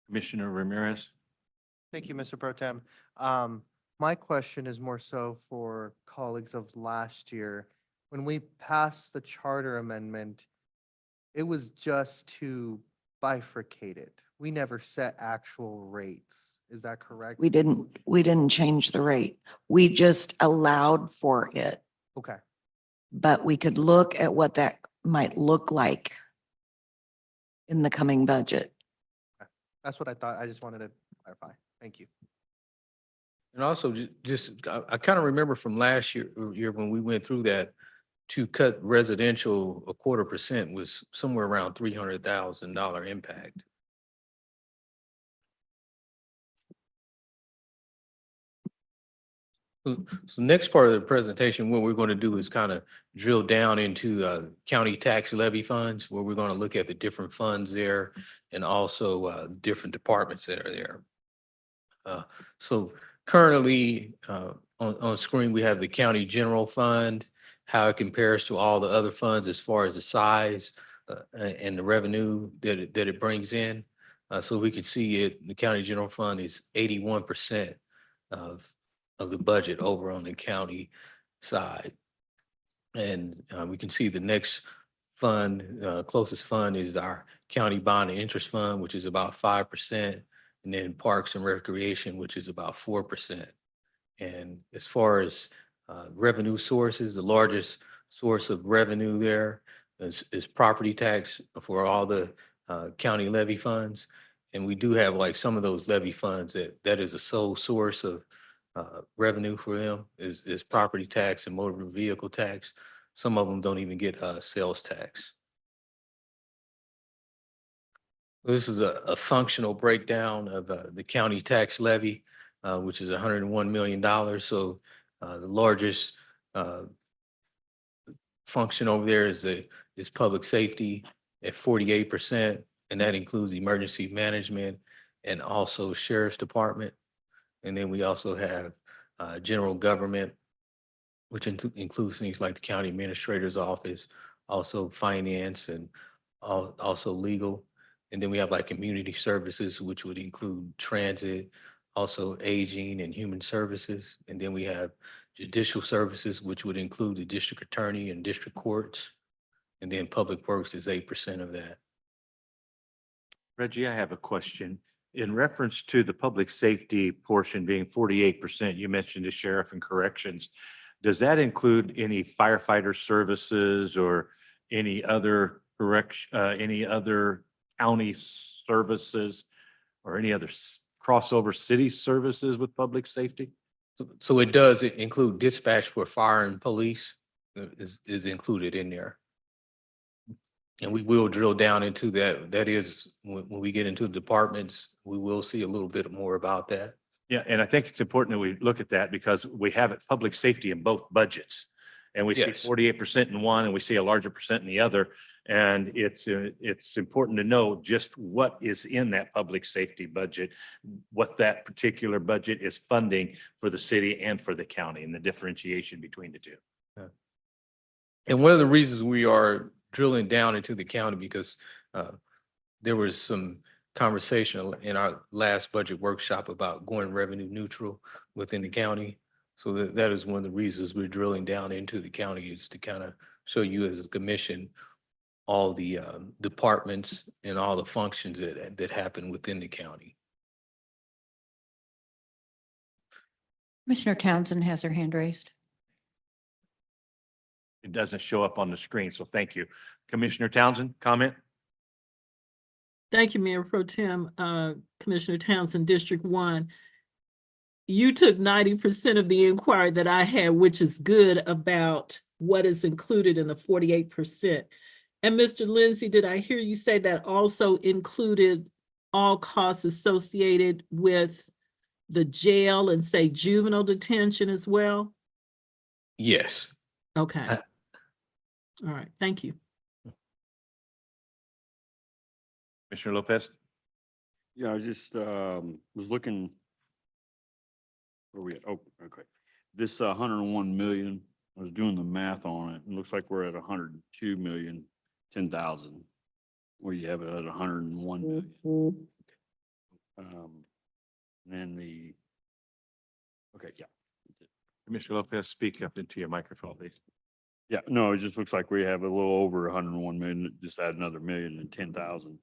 Speaker 1: Commissioner Ramirez.
Speaker 3: Thank you, Mr. Pro Tem. My question is more so for colleagues of last year. When we passed the charter amendment, it was just to bifurcate it. We never set actual rates. Is that correct?
Speaker 7: We didn't change the rate. We just allowed for it,
Speaker 3: Okay,
Speaker 7: but we could look at what that might look like in the coming budget.
Speaker 3: that's what I thought. I just wanted to clarify. Thank you.
Speaker 5: And also I kind of remember from last year when we went through that, to cut residential 0.25% was somewhere around $300,000 impact. So next part of the presentation, what we're going to do is kind of drill down into county tax levy funds, where we're going to look at the different funds there and also different departments that are there. So currently on screen, we have the county general fund, how it compares to all the other funds as far as the size and the revenue that it brings in. So we can see it, the county general fund is 81% of the budget over on the county side. And we can see the next fund, closest fund is our county bond and interest fund, which is about 5%. And then parks and recreation, which is about 4%. And as far as revenue sources, the largest source of revenue there is property tax for all the county levy funds. And we do have like some of those levy funds that is a sole source of revenue for them is property tax and motor vehicle tax. Some of them don't even get sales tax. This is a functional breakdown of the county tax levy, which is $101 million. So the largest function over there is public safety at 48%, and that includes emergency management and also sheriff's department. And then we also have general government, which includes things like the county administrator's office, also finance and also legal. And then we have like community services, which would include transit, also aging and human services. And then we have judicial services, which would include the district attorney and district courts. And then public works is 8% of that.
Speaker 1: Reggie, I have a question. In reference to the public safety portion being 48%, you mentioned the sheriff and corrections. Does that include any firefighter services or any other county services or any other crossover city services with public safety?
Speaker 5: So it does include dispatch for fire and police is included in there. And we will drill down into that. That is, when we get into the departments, we will see a little bit more about that.
Speaker 1: Yeah, and I think it's important that we look at that because we have it public safety in both budgets. and we see
Speaker 5: Yes.
Speaker 1: 48% in one and we see a larger percent in the other. And it's important to know just what is in that public safety budget, what that particular budget is funding for the city and for the county, and the differentiation between the two.
Speaker 5: And one of the reasons we are drilling down into the county because there was some conversation in our last budget workshop about going revenue neutral within the county. So that is one of the reasons we're drilling down into the county, is to kind of show you as a commission all the departments and all the functions that happen within the county.
Speaker 2: Commissioner Townsend has her hand raised.
Speaker 1: It doesn't show up on the screen, so thank you. Commissioner Townsend, comment?
Speaker 8: Thank you, Mayor Pro Tem, Commissioner Townsend, District 1. You took 90% of the inquiry that I had, which is good, about what is included in the 48%. And Mr. Lindsay, did I hear you say that also included all costs associated with the jail and say juvenile detention as well?
Speaker 5: Yes.
Speaker 8: Okay. All right, thank you.
Speaker 1: Commissioner Lopez?
Speaker 11: Yeah, I just was looking. Where we at? Oh, okay. This 101 million, I was doing the math on it. It looks like we're at 102,010,000. Where you have it at 101 million. And then okay, yeah.
Speaker 1: Commissioner Lopez, speak up into your microphone, please.
Speaker 11: Yeah, no, it just looks like we have a little over 101 million, just add another 1,010,000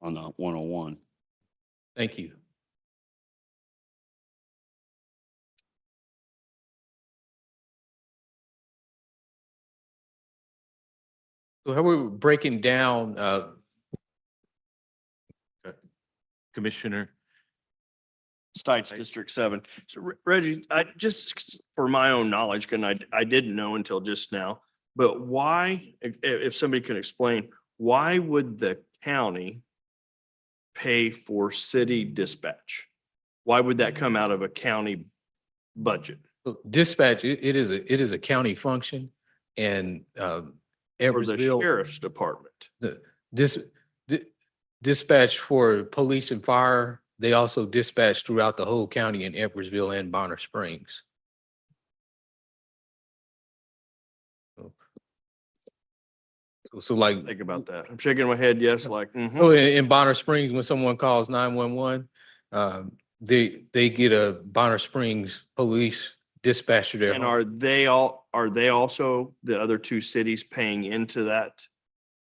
Speaker 11: on the 101.
Speaker 5: Thank you. So how we're breaking down,
Speaker 1: Commissioner,
Speaker 12: Stites, District 7. So Reggie, I just, for my own knowledge, and I didn't know until just now, but why, if somebody can explain, why would the county pay for city dispatch? Why would that come out of a county budget?
Speaker 5: dispatch, it is a county function, and
Speaker 12: Or the
Speaker 5: Edwardsville,
Speaker 12: sheriff's department?
Speaker 5: the dispatch for police and fire, they also dispatch throughout the whole county in Edwardsville and Bonner Springs. So like,
Speaker 12: Think about that. I'm shaking my head, yes, like, mhm.
Speaker 5: oh, in Bonner Springs, when someone calls 911, they get a Bonner Springs police dispatch to their
Speaker 12: And
Speaker 5: home.
Speaker 12: are they also, the other two cities, paying into that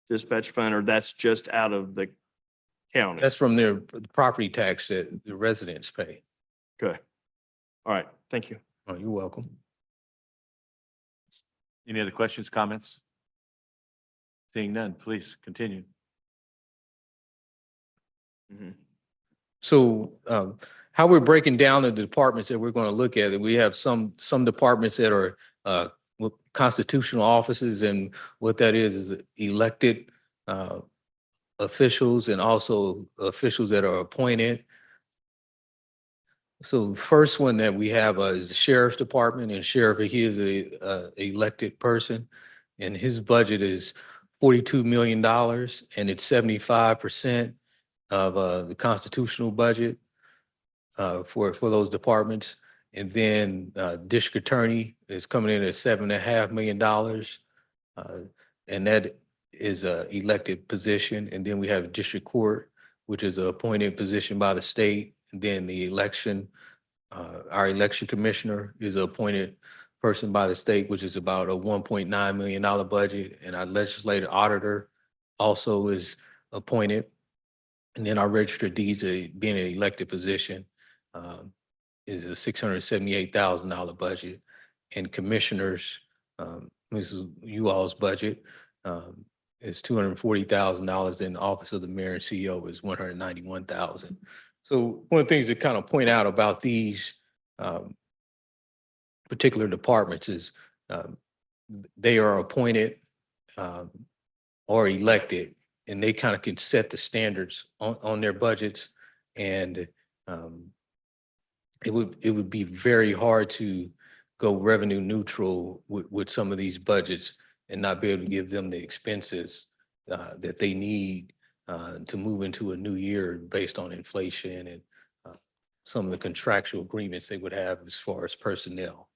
Speaker 12: dispatch fund, or that's just out of the county?
Speaker 5: That's from their property tax that the residents pay.
Speaker 12: Okay. All right, thank you.
Speaker 5: Oh, you're welcome.
Speaker 1: any other questions, comments? Seeing none, please continue.
Speaker 12: Mhm.
Speaker 5: So how we're breaking down the departments that we're going to look at, we have some departments that are constitutional offices, and what that is elected officials and also officials that are appointed. So the first one that we have is the sheriff's department, and sheriff, he is a elected person, and his budget is $42 million, and it's 75% of the constitutional budget for those departments. And then district attorney is coming in at $7.5 million, and that is a elected position. And then we have district court, which is an appointed position by the state. And then the election, our election commissioner is an appointed person by the state, which is about a $1.9 million budget. And our legislative auditor also is appointed. And then our registered deeds, being an elected position, is a $678,000 budget. And commissioners, this is you all's budget, is $240,000. And the office of the mayor and CEO is $191,000. So one of the things to kind of point out about these particular departments is they are appointed or elected, and they kind of can set the standards on their budgets. And it would be very hard to go revenue neutral with some of these budgets and not be able to give them the expenses that they need to move into a new year based on inflation and some of the contractual agreements they would have as far as personnel.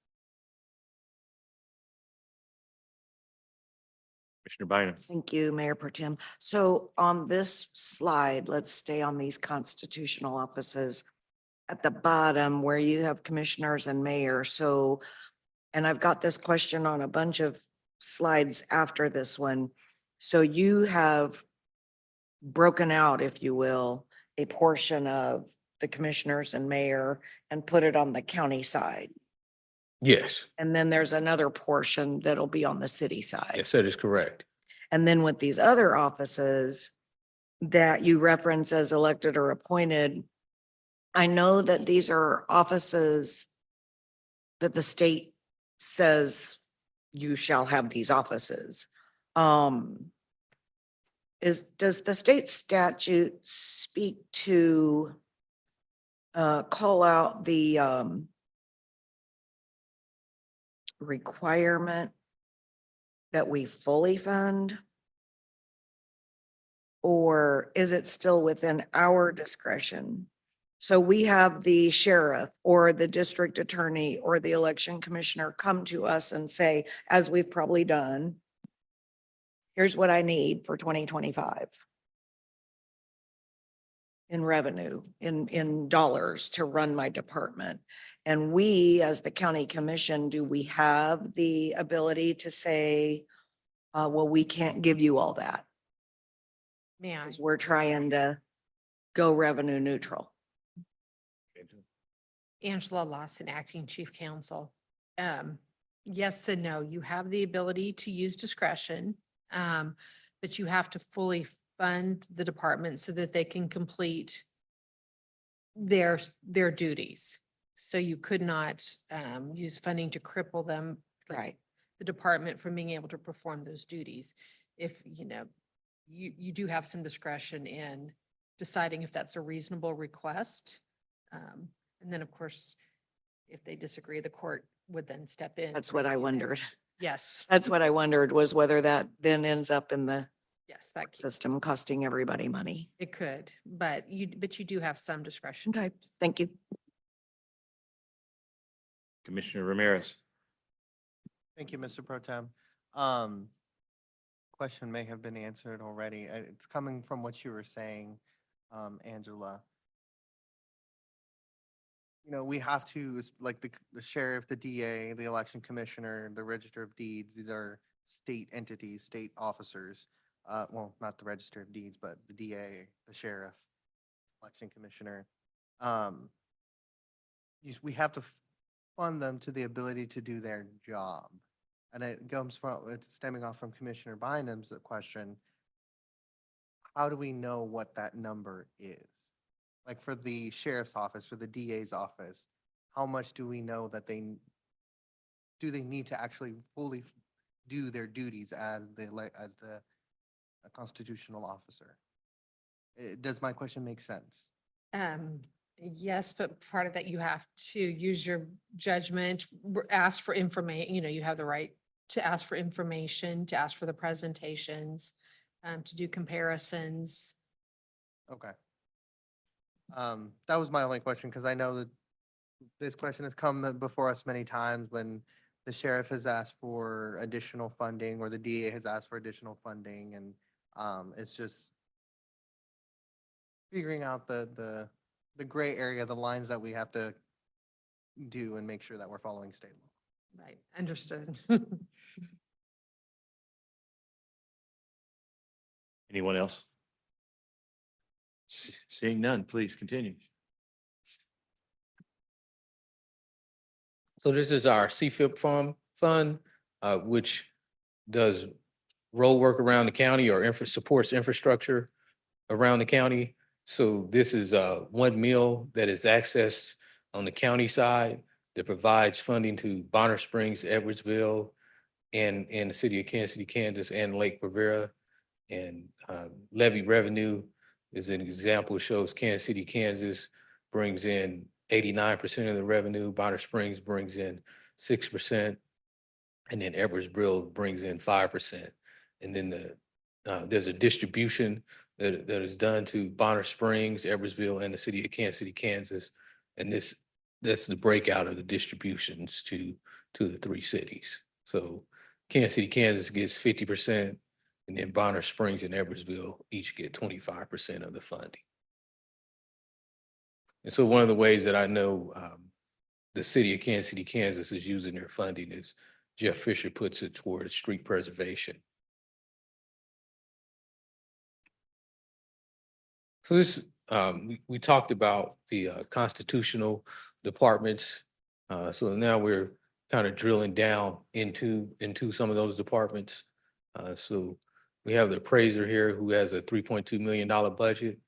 Speaker 1: Commissioner Bynum.
Speaker 7: Thank you, Mayor Pro Tem. So on this slide, let's stay on these constitutional offices at the bottom where you have commissioners and mayor. So, and I've got this question on a bunch of slides after this one. So you have broken out, if you will, a portion of the commissioners and mayor and put it on the county side.
Speaker 5: Yes,
Speaker 7: And then there's another portion that'll be on the city side.
Speaker 5: yes, that is correct.
Speaker 7: And then with these other offices that you reference as elected or appointed, I know that these are offices that the state says you shall have these offices. Does the state statute speak to call out the requirement that we fully fund? Or is it still within our discretion? So we have the sheriff or the district attorney or the election commissioner come to us and say, as we've probably done, here's what I need for 2025 in revenue, in dollars to run my department. And we, as the county commission, do we have the ability to say, well, we can't give you all that
Speaker 13: Man,
Speaker 7: because we're trying to go revenue neutral?
Speaker 13: Angela Lawson, Acting Chief Counsel. Yes and no. You have the ability to use discretion, but you have to fully fund the department so that they can complete their duties. So you could not use funding to cripple them,
Speaker 7: Right.
Speaker 13: the department from being able to perform those duties. If, you do have some discretion in deciding if that's a reasonable request. And then, of course, if they disagree, the court would then step in.
Speaker 7: That's
Speaker 13: to
Speaker 7: what I
Speaker 13: review that.
Speaker 7: wondered.
Speaker 13: Yes,
Speaker 7: That's what I wondered, was whether that then ends up in the
Speaker 13: yes, that
Speaker 7: system costing everybody money.
Speaker 13: it could, but you do have some discretion.
Speaker 7: Okay, thank you.
Speaker 1: Commissioner Ramirez.
Speaker 3: Thank you, Mr. Pro Tem. Question may have been answered already. It's coming from what you were saying, Angela. We have to, like the sheriff, the DA, the election commissioner, the register of deeds, these are state entities, state officers. Well, not the register of deeds, but the DA, the sheriff, election commissioner. We have to fund them to the ability to do their job. And it comes from, it's stemming off from Commissioner Bynum's question. How do we know what that number is? Like for the sheriff's office, for the DA's office, how much do we know that they need to actually fully do their duties as the constitutional officer? Does my question make sense?
Speaker 13: Yes, but part of that, you have to use your judgment, ask for information, you have the right to ask for information, to ask for the presentations, to do comparisons.
Speaker 3: Okay. That was my only question, because I know that this question has come before us many times when the sheriff has asked for additional funding or the DA has asked for additional funding, and it's just figuring out the gray area, the lines that we have to do and make sure that we're following state law.
Speaker 13: Right, understood.
Speaker 1: Anyone else? Seeing none, please continue.
Speaker 5: So this is our CFIP fund, which does road work around the county or supports infrastructure around the county. So this is one mill that is accessed on the county side that provides funding to Bonner Springs, Edwardsville, and the city of Kansas City, Kansas, and Lake Rivera. And levy revenue is an example, shows Kansas City, Kansas brings in 89% of the revenue. Bonner Springs brings in 6%. And then Edwardsville brings in 5%. And then there's a distribution that is done to Bonner Springs, Edwardsville, and the city of Kansas City, Kansas. And that's the breakout of the distributions to the three cities. So Kansas City, Kansas gets 50%, and then Bonner Springs and Edwardsville each get 25% of the funding. And so one of the ways that I know the city of Kansas City, Kansas is using their funding is Jeff Fisher puts it towards street preservation. So this, we talked about the constitutional departments. So now we're kind of drilling down into some of those departments. So we have the appraiser here who has a $3.2 million budget.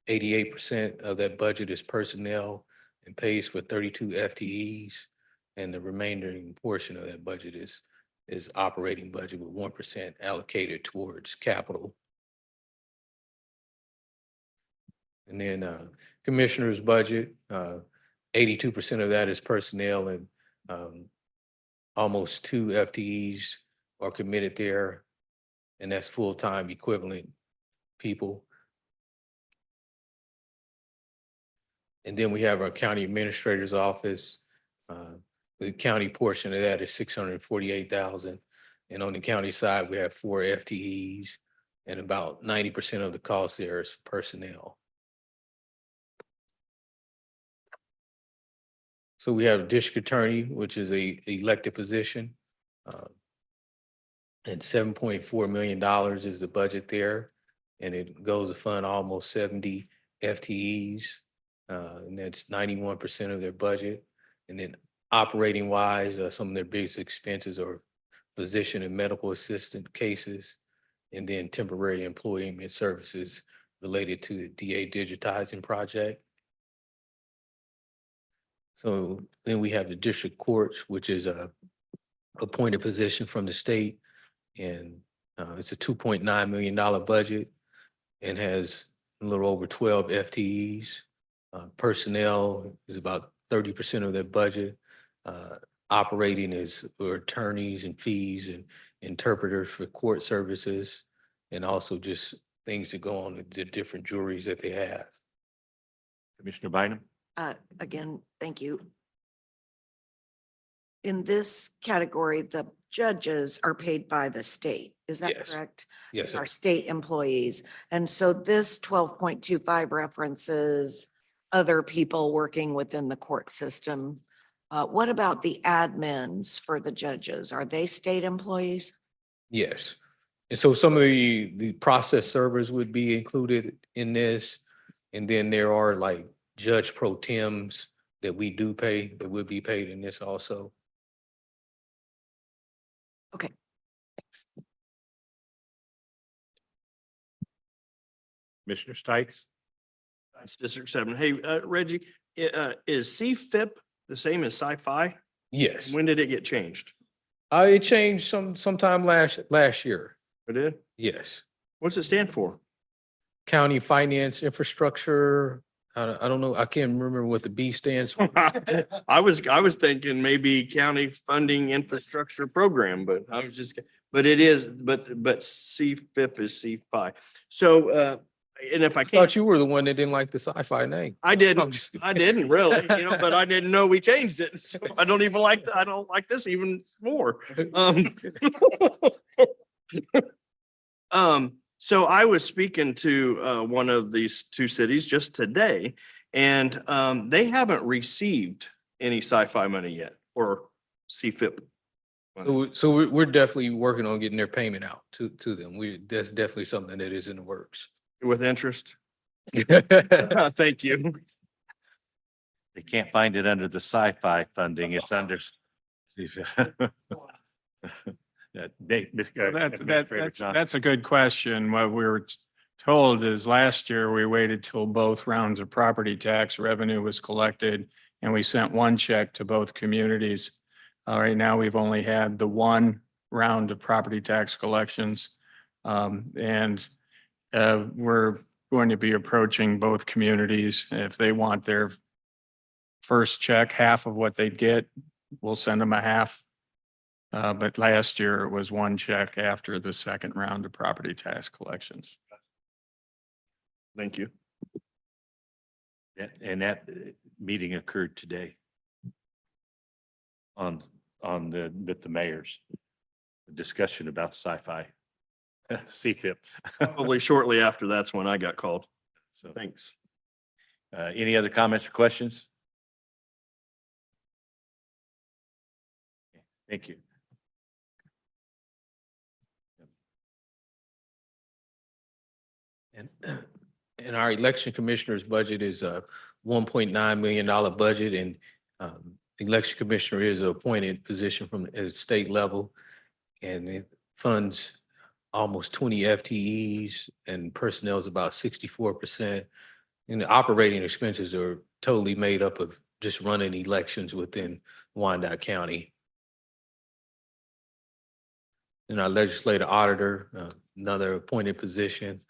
Speaker 5: 88% of that budget is personnel and pays for 32 FTEs. And the remaining portion of that budget is operating budget with 1% allocated towards capital. And then commissioner's budget, 82% of that is personnel, and almost 2 FTEs are committed there, and that's full-time equivalent people. And then we have our county administrator's office. The county portion of that is $648,000. And on the county side, we have 4 FTEs, and about 90% of the cost there is personnel. So we have a district attorney, which is a elected position. And $7.4 million is the budget there. And it goes to fund almost 70 FTEs. And that's 91% of their budget. And then operating wise, some of their biggest expenses are physician and medical assistant cases, and then temporary employment services related to the DA digitizing project. So then we have the district courts, which is a appointed position from the state, and it's a $2.9 million budget and has a little over 12 FTEs. Personnel is about 30% of that budget. Operating is for attorneys and fees and interpreters for court services, and also just things that go on with the different juries that they have.
Speaker 1: Commissioner Bynum?
Speaker 7: Again, thank you. In this category, the judges are paid by the state. Is that
Speaker 5: Yes.
Speaker 7: correct?
Speaker 5: Yes,
Speaker 7: They are
Speaker 5: sir.
Speaker 7: state employees. And so this 12.25 references other people working within the court system. What about the admins for the judges? Are they state employees?
Speaker 5: Yes. And so some of the process servers would be included in this. And then there are like judge pro tems that we do pay, that would be paid in this also.
Speaker 7: Okay, thanks.
Speaker 1: Commissioner Stites?
Speaker 12: It's District 7. Hey, Reggie, is CFIP the same as Sci-Fi?
Speaker 5: Yes.
Speaker 12: When did it get changed?
Speaker 5: It changed sometime last year.
Speaker 12: It did?
Speaker 5: Yes.
Speaker 12: What's it stand for?
Speaker 5: County Finance Infrastructure. I don't know. I can't remember what the B stands for.
Speaker 12: I was thinking maybe County Funding Infrastructure Program, but I was just, but it is, but CFIP is C5. So, and if I
Speaker 5: I
Speaker 12: can't,
Speaker 5: thought you were the one that didn't like the sci-fi name.
Speaker 12: I
Speaker 5: I'm
Speaker 12: didn't,
Speaker 5: just-
Speaker 12: I didn't really, but I didn't know we changed it. So I don't even like, I don't like this even more. So I was speaking to one of these 2 cities just today, and they haven't received any sci-fi money yet, or CFIP. money.
Speaker 5: So we're definitely working on getting their payment out to them. That's definitely something that is in the works.
Speaker 12: With interest. Thank you.
Speaker 1: They can't find it under the sci-fi funding. It's under.
Speaker 4: That's a good question. What we were told is last year we waited till both rounds of property tax revenue was collected, and we sent 1 check to both communities. Right now, we've only had the 1 round of property tax collections. And we're going to be approaching both communities if they want their first check, half of what they'd get, we'll send them a half. But last year it was one check after the second round of property tax collections.
Speaker 12: Thank you.
Speaker 1: And that meeting occurred today on with the mayors. A discussion about sci-fi, CFIP.
Speaker 12: Probably shortly after that's when I got called.
Speaker 1: So,
Speaker 12: Thanks.
Speaker 1: any other comments or questions? Thank you.
Speaker 5: And our election commissioner's budget is a $1.9 million budget, and election commissioner is an appointed position from the state level. And it funds almost 20 FTEs, and personnel is about 64%. And the operating expenses are totally made up of just running elections within Wyandotte County. And our legislative auditor, another appointed position,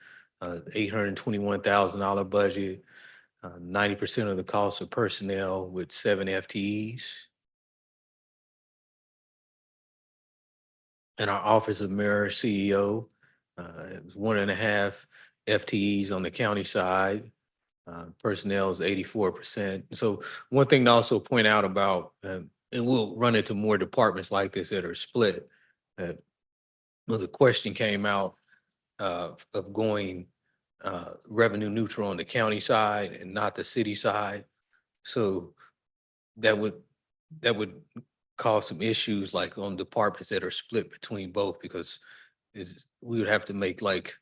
Speaker 5: $821,000 budget, 90% of the cost of personnel with 7 FTEs. And our Office of Mayor CEO, it was 1.5 FTEs on the county side. Personnel is 84%. So one thing to also point out about, and we'll run into more departments like this that are split. Well, the question came out of going revenue neutral on the county side and not the city side. So that would cause some issues like on departments that are split between both, because we would have to make like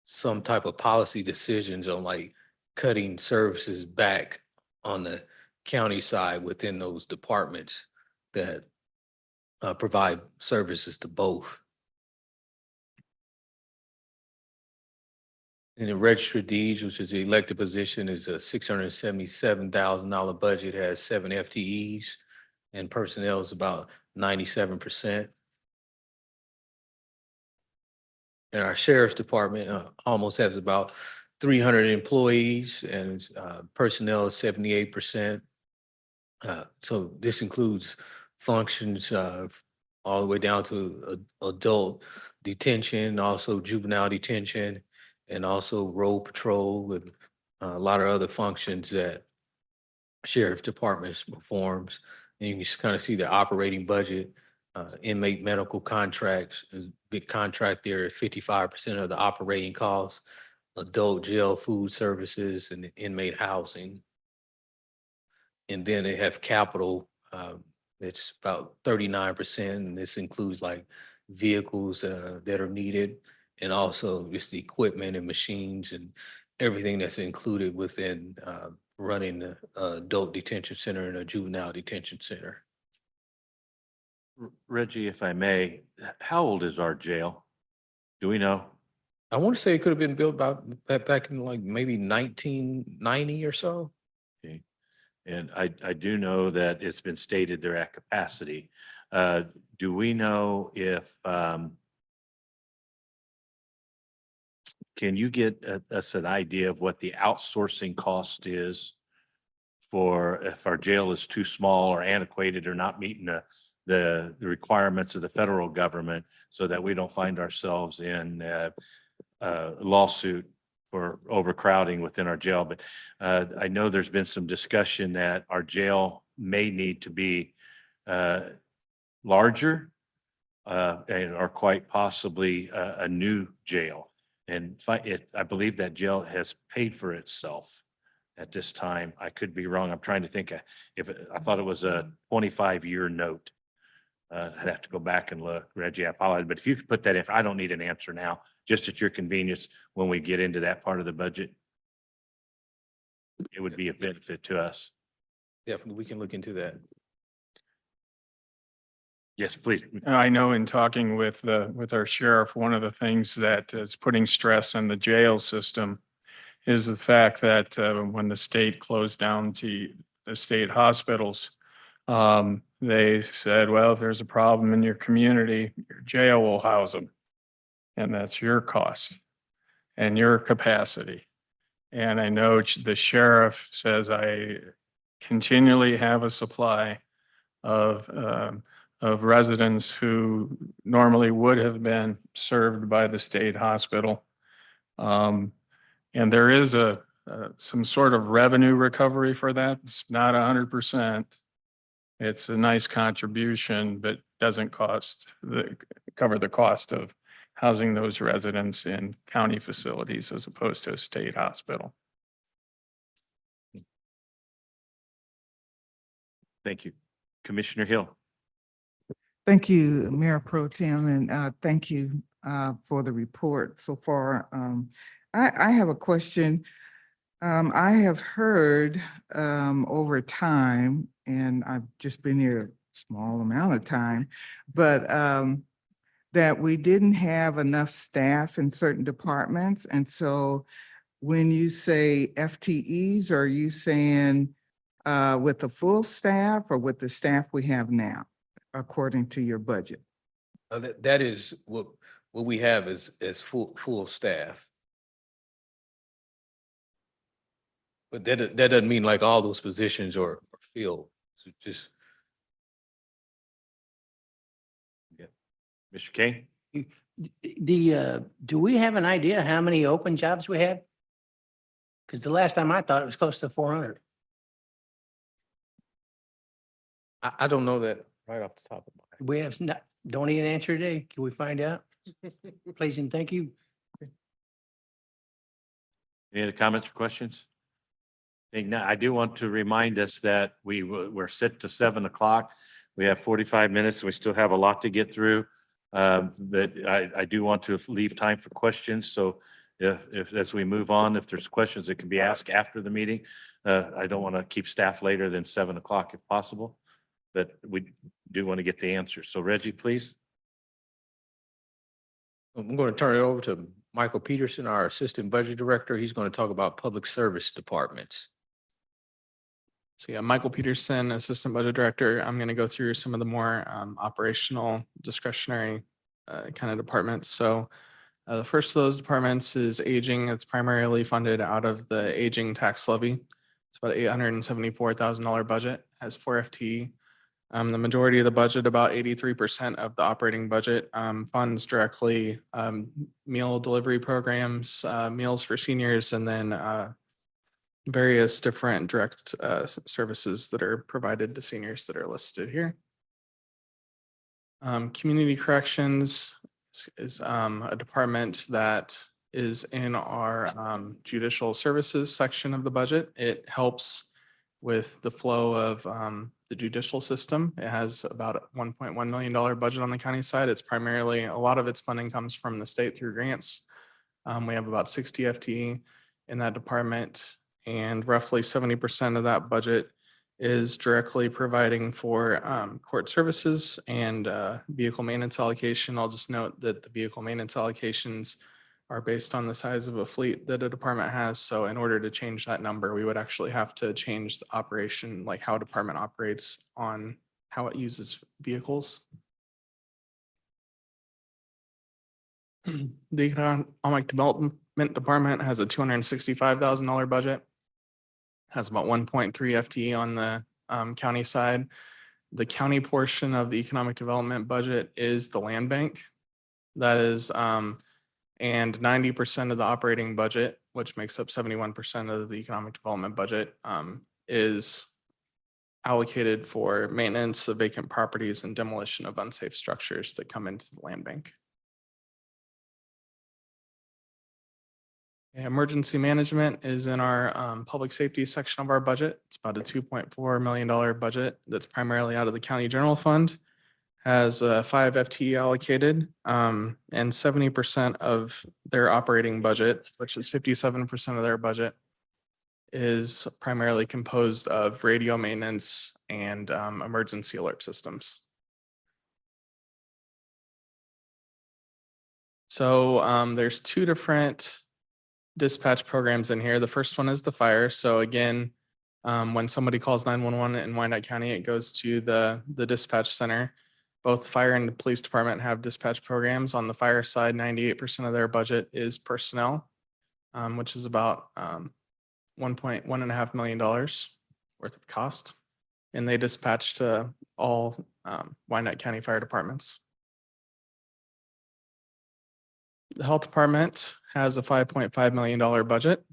Speaker 5: some type of policy decisions on like cutting services back on the county side within those departments that provide services to both. And the registered deeds, which is the elected position, is a $677,000 budget, has 7 FTEs, and personnel is about 97%. And our sheriff's department almost has about 300 employees, and personnel is 78%. So this includes functions all the way down to adult detention, also juvenile detention, and also road patrol and a lot of other functions that sheriff departments performs. And you can just kind of see the operating budget. Inmate medical contracts is a big contract there at 55% of the operating costs. Adult jail food services and inmate housing. And then they have capital, it's about 39%. And this includes like vehicles that are needed, and also just the equipment and machines and everything that's included within running the adult detention center and a juvenile detention center.
Speaker 1: Reggie, if I may, how old is our jail? Do we know?
Speaker 5: I want to say it could have been built about back in like maybe 1990 or so.
Speaker 1: Okay. And I do know that it's been stated they're at capacity. Do we know if, can you get us an idea of what the outsourcing cost is for if our jail is too small or antiquated or not meeting the requirements of the federal government, so that we don't find ourselves in a lawsuit for overcrowding within our jail? But I know there's been some discussion that our jail may need to be larger and or quite possibly a new jail. And I believe that jail has paid for itself at this time. I could be wrong. I'm trying to think I thought it was a 25-year note. I'd have to go back and look, Reggie, I apologize, but if you could put that in, I don't need an answer now, just at your convenience when we get into that part of the budget. It would be a benefit to us.
Speaker 5: Definitely, we can look into that.
Speaker 1: Yes, please.
Speaker 4: I know in talking with our sheriff, one of the things that is putting stress on the jail system is the fact that when the state closed down the state hospitals, they said, well, if there's a problem in your community, your jail will house them. And that's your cost and your capacity. And I know the sheriff says, I continually have a supply of residents who normally would have been served by the state hospital. And there is some sort of revenue recovery for that. It's not 100%. It's a nice contribution, but doesn't cover the cost of housing those residents in county facilities as opposed to a state hospital.
Speaker 1: Thank you. Commissioner Hill.
Speaker 14: Thank you, Mayor Pro Tem, and thank you for the report so far. I have a question. I have heard over time, and I've just been here a small amount of time, but that we didn't have enough staff in certain departments. And so when you say FTEs, are you saying with the full staff or with the staff we have now, according to your budget?
Speaker 5: That is what we have is full staff. But that doesn't mean like all those positions are filled. So just.
Speaker 1: Mr. Kane.
Speaker 10: Do we have an idea how many open jobs we have? Because the last time I thought it was close to 400.
Speaker 5: I don't know that right off the top of my head.
Speaker 10: We have not, don't need an answer today. Can we find out? Please and thank you.
Speaker 1: Any other comments or questions? I do want to remind us that we're set to 7 o'clock. We have 45 minutes. We still have a lot to get through. But I do want to leave time for questions. So if as we move on, if there's questions that can be asked after the meeting, I don't want to keep staff later than 7 o'clock if possible. But we do want to get the answer. So Reggie, please.
Speaker 5: I'm going to turn it over to Michael Peterson, our Assistant Budget Director. He's going to talk about public service departments.
Speaker 15: So yeah, Michael Peterson, Assistant Budget Director. I'm going to go through some of the more operational discretionary kind of departments. So the first of those departments is aging. It's primarily funded out of the aging tax levy. It's about $874,000 budget, has 4 FTE. The majority of the budget, about 83% of the operating budget, funds directly meal delivery programs, meals for seniors, and then various different direct services that are provided to seniors that are listed here. Community corrections is a department that is in our judicial services section of the budget. It helps with the flow of the judicial system. It has about a $1.1 million budget on the county side. It's primarily, a lot of its funding comes from the state through grants. We have about 60 FTE in that department, and roughly 70% of that budget is directly providing for court services and vehicle maintenance allocation. I'll just note that the vehicle maintenance allocations are based on the size of a fleet that a department has. So in order to change that number, we would actually have to change the operation, like how a department operates on how it uses vehicles. The Economic Development Department has a $265,000 budget. Has about 1.3 FTE on the county side. The county portion of the economic development budget is the land bank. That is, and 90% of the operating budget, which makes up 71% of the economic development budget, is allocated for maintenance of vacant properties and demolition of unsafe structures that come into the land bank. Emergency management is in our public safety section of our budget. It's about a $2.4 million budget that's primarily out of the county general fund. Has 5 FTE allocated, and 70% of their operating budget, which is 57% of their budget, is primarily composed of radio maintenance and emergency alert systems. So there's 2 different dispatch programs in here. The first one is the fire. So again, when somebody calls 911 in Wyandotte County, it goes to the dispatch center. Both fire and the police department have dispatch programs. On the fire side, 98% of their budget is personnel, which is about $1.5 million. worth of cost. And they dispatch to all Wyandotte County Fire Departments. The Health Department has a $5.5 million budget.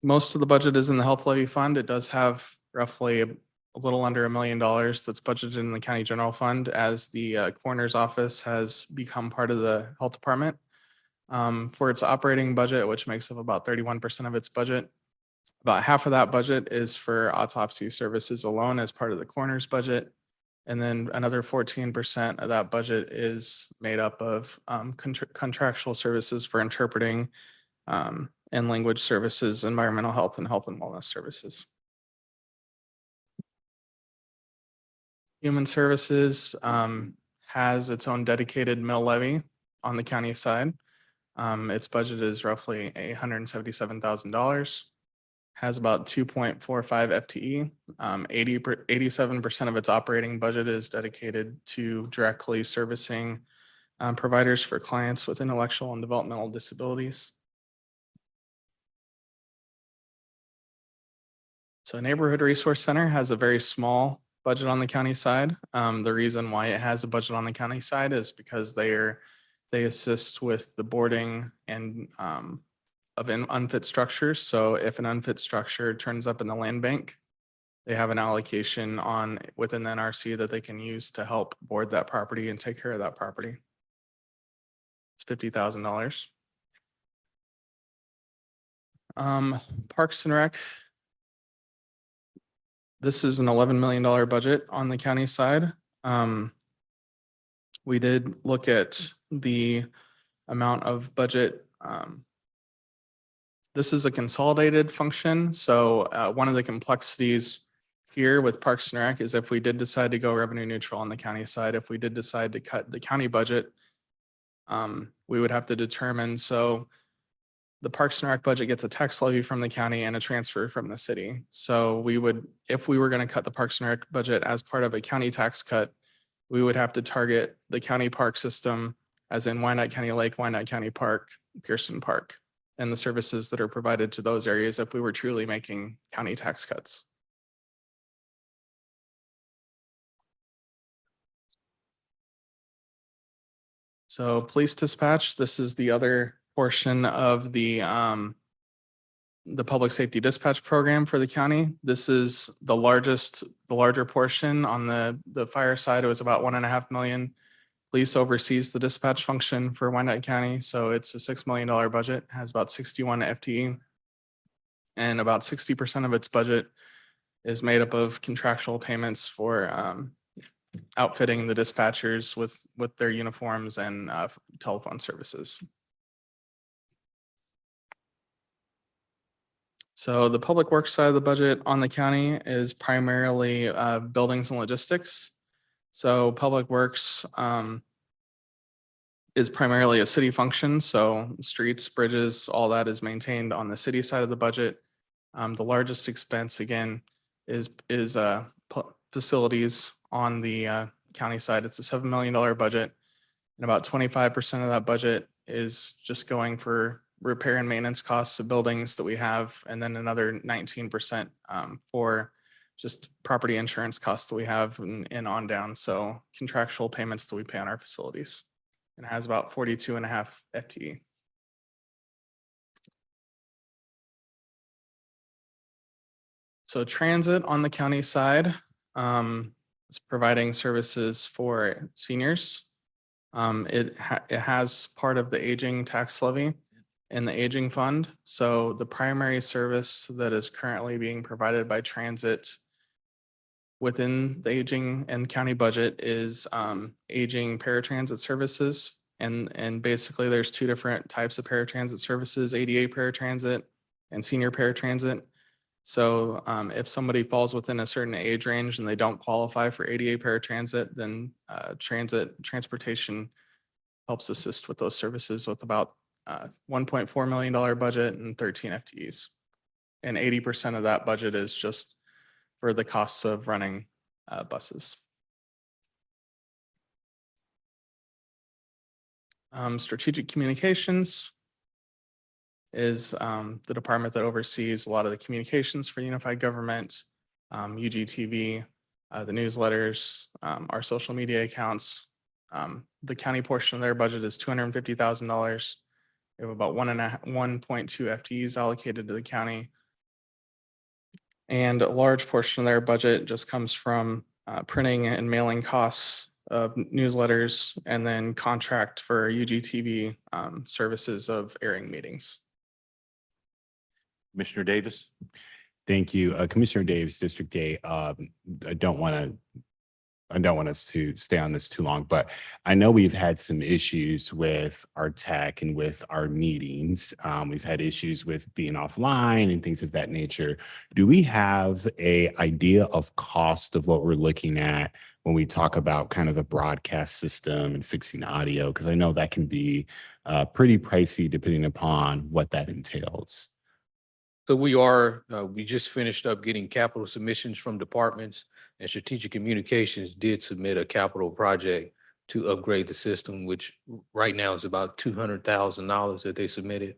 Speaker 15: Most of the budget is in the health levy fund. It does have roughly a little under $1 million that's budgeted in the county general fund, as the coroner's office has become part of the health department. For its operating budget, which makes up about 31% of its budget, about half of that budget is for autopsy services alone as part of the coroner's budget. And then another 14% of that budget is made up of contractual services for interpreting and language services, environmental health and wellness services. Human Services has its own dedicated mill levy on the county side. Its budget is roughly $177,000. Has about 2.45 FTE. 87% of its operating budget is dedicated to directly servicing providers for clients with intellectual and developmental disabilities. So Neighborhood Resource Center has a very small budget on the county side. The reason why it has a budget on the county side is because they assist with the boarding and of unfit structures. So if an unfit structure turns up in the land bank, they have an allocation within the NRC that they can use to help board that property and take care of that property. It's $50,000. Parks and Rec. This is an $11 million budget on the county side. We did look at the amount of budget. This is a consolidated function. So one of the complexities here with Parks and Rec is if we did decide to go revenue neutral on the county side, if we did decide to cut the county budget, we would have to determine. So the Parks and Rec budget gets a tax levy from the county and a transfer from the city. So we would, if we were going to cut the Parks and Rec budget as part of a county tax cut, we would have to target the county park system, as in Wyandotte County Lake, Wyandotte County Park, Pearson Park, and the services that are provided to those areas if we were truly making county tax cuts. So police dispatch, this is the other portion of the public safety dispatch program for the county. This is the larger portion. On the fire side, it was about $1.5 million. Police oversees the dispatch function for Wyandotte County. So it's a $6 million budget, has about 61 FTE. And about 60% of its budget is made up of contractual payments for outfitting the dispatchers with their uniforms and telephone services. So the public works side of the budget on the county is primarily buildings and logistics. So public works is primarily a city function. So streets, bridges, all that is maintained on the city side of the budget. The largest expense, again, is facilities on the county side. It's a $7 million budget, and about 25% of that budget is just going for repair and maintenance costs of buildings that we have, and then another 19% for just property insurance costs that we have and on down. So contractual payments that we pay on our facilities, and it has about 42.5 FTE. So transit on the county side is providing services for seniors. It has part of the aging tax levy in the aging fund. So the primary service that is currently being provided by transit within the aging and county budget is aging paratransit services. And basically there's two different types of paratransit services, ADA paratransit and senior paratransit. So if somebody falls within a certain age range and they don't qualify for ADA paratransit, then transportation helps assist with those services with about $1.4 million budget and 13 FTEs. And 80% of that budget is just for the costs of running buses. Strategic communications. is the department that oversees a lot of the communications for unified government, UGTV, the newsletters, our social media accounts. The county portion of their budget is $250,000. We have about 1.2 FTEs allocated to the county. And a large portion of their budget just comes from printing and mailing costs of newsletters and then contract for UGTV services of airing meetings.
Speaker 1: Commissioner Davis?
Speaker 16: Thank you. Commissioner Davis, District A. I don't want us to stay on this too long, but I know we've had some issues with our tech and with our meetings. We've had issues with being offline and things of that nature. Do we have an idea of cost of what we're looking at when we talk about kind of the broadcast system and fixing audio? Because I know that can be pretty pricey depending upon what that entails.
Speaker 5: So we just finished up getting capital submissions from departments, and Strategic Communications did submit a capital project to upgrade the system, which right now is about $200,000 that they submitted.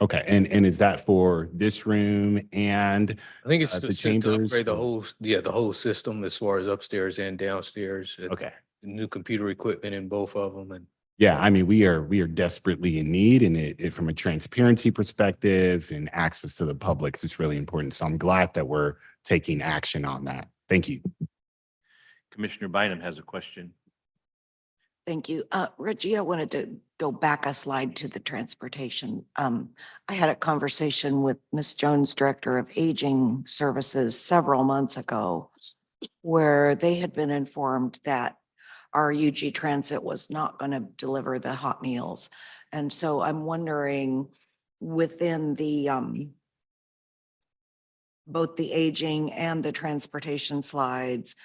Speaker 16: Okay, and is that for this room and
Speaker 5: I think it's
Speaker 16: the
Speaker 5: to
Speaker 16: chambers?
Speaker 5: upgrade the
Speaker 16: or-
Speaker 5: whole system as far as upstairs and downstairs. and
Speaker 16: Okay.
Speaker 5: New computer equipment in both of them, and
Speaker 16: Yeah, I mean, we are desperately in need, and it from a transparency perspective and access to the public, it's really important. So I'm glad that we're taking action on that. Thank you.
Speaker 1: Commissioner Bynum has a question.
Speaker 7: Thank you. Reggie, I wanted to go back a slide to the transportation. I had a conversation with Ms. Jones, Director of Aging Services, several months ago, where they had been informed that our UG Transit was not going to deliver the hot meals. And so I'm wondering, within the both the aging and the transportation slides,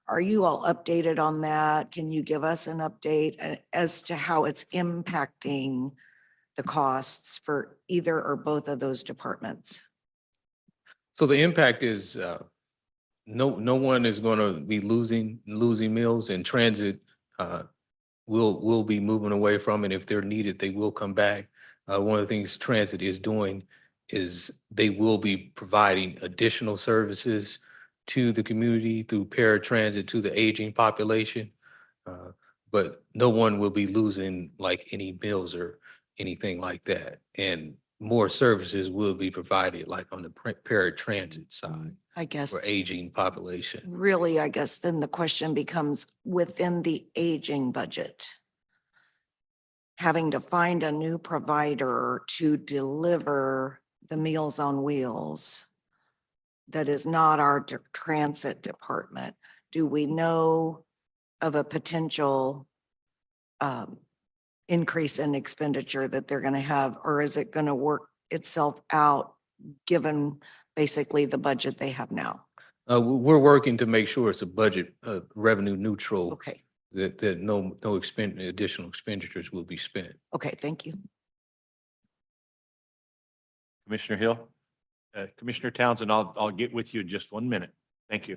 Speaker 7: are you all updated on that? Can you give us an update as to how it's impacting the costs for either or both of those departments?
Speaker 5: so the impact is no one is going to be losing meals, and transit will be moving away from it. If they're needed, they will come back. One of the things transit is doing is they will be providing additional services to the community through paratransit to the aging population. But no one will be losing like any meals or anything like that. And more services will be provided like on the paratransit side
Speaker 7: I guess.
Speaker 5: for aging population.
Speaker 7: Really, I guess then the question becomes within the aging budget, having to find a new provider to deliver the Meals on Wheels that is not our transit department. Do we know of a potential increase in expenditure that they're going to have, or is it going to work itself out given basically the budget they have now?
Speaker 5: We're working to make sure it's a budget revenue neutral.
Speaker 7: Okay,
Speaker 5: That no additional expenditures will be spent.
Speaker 7: okay, thank you.
Speaker 1: Commissioner Hill? Commissioner Townsend, I'll get with you in just 1 minute. Thank you.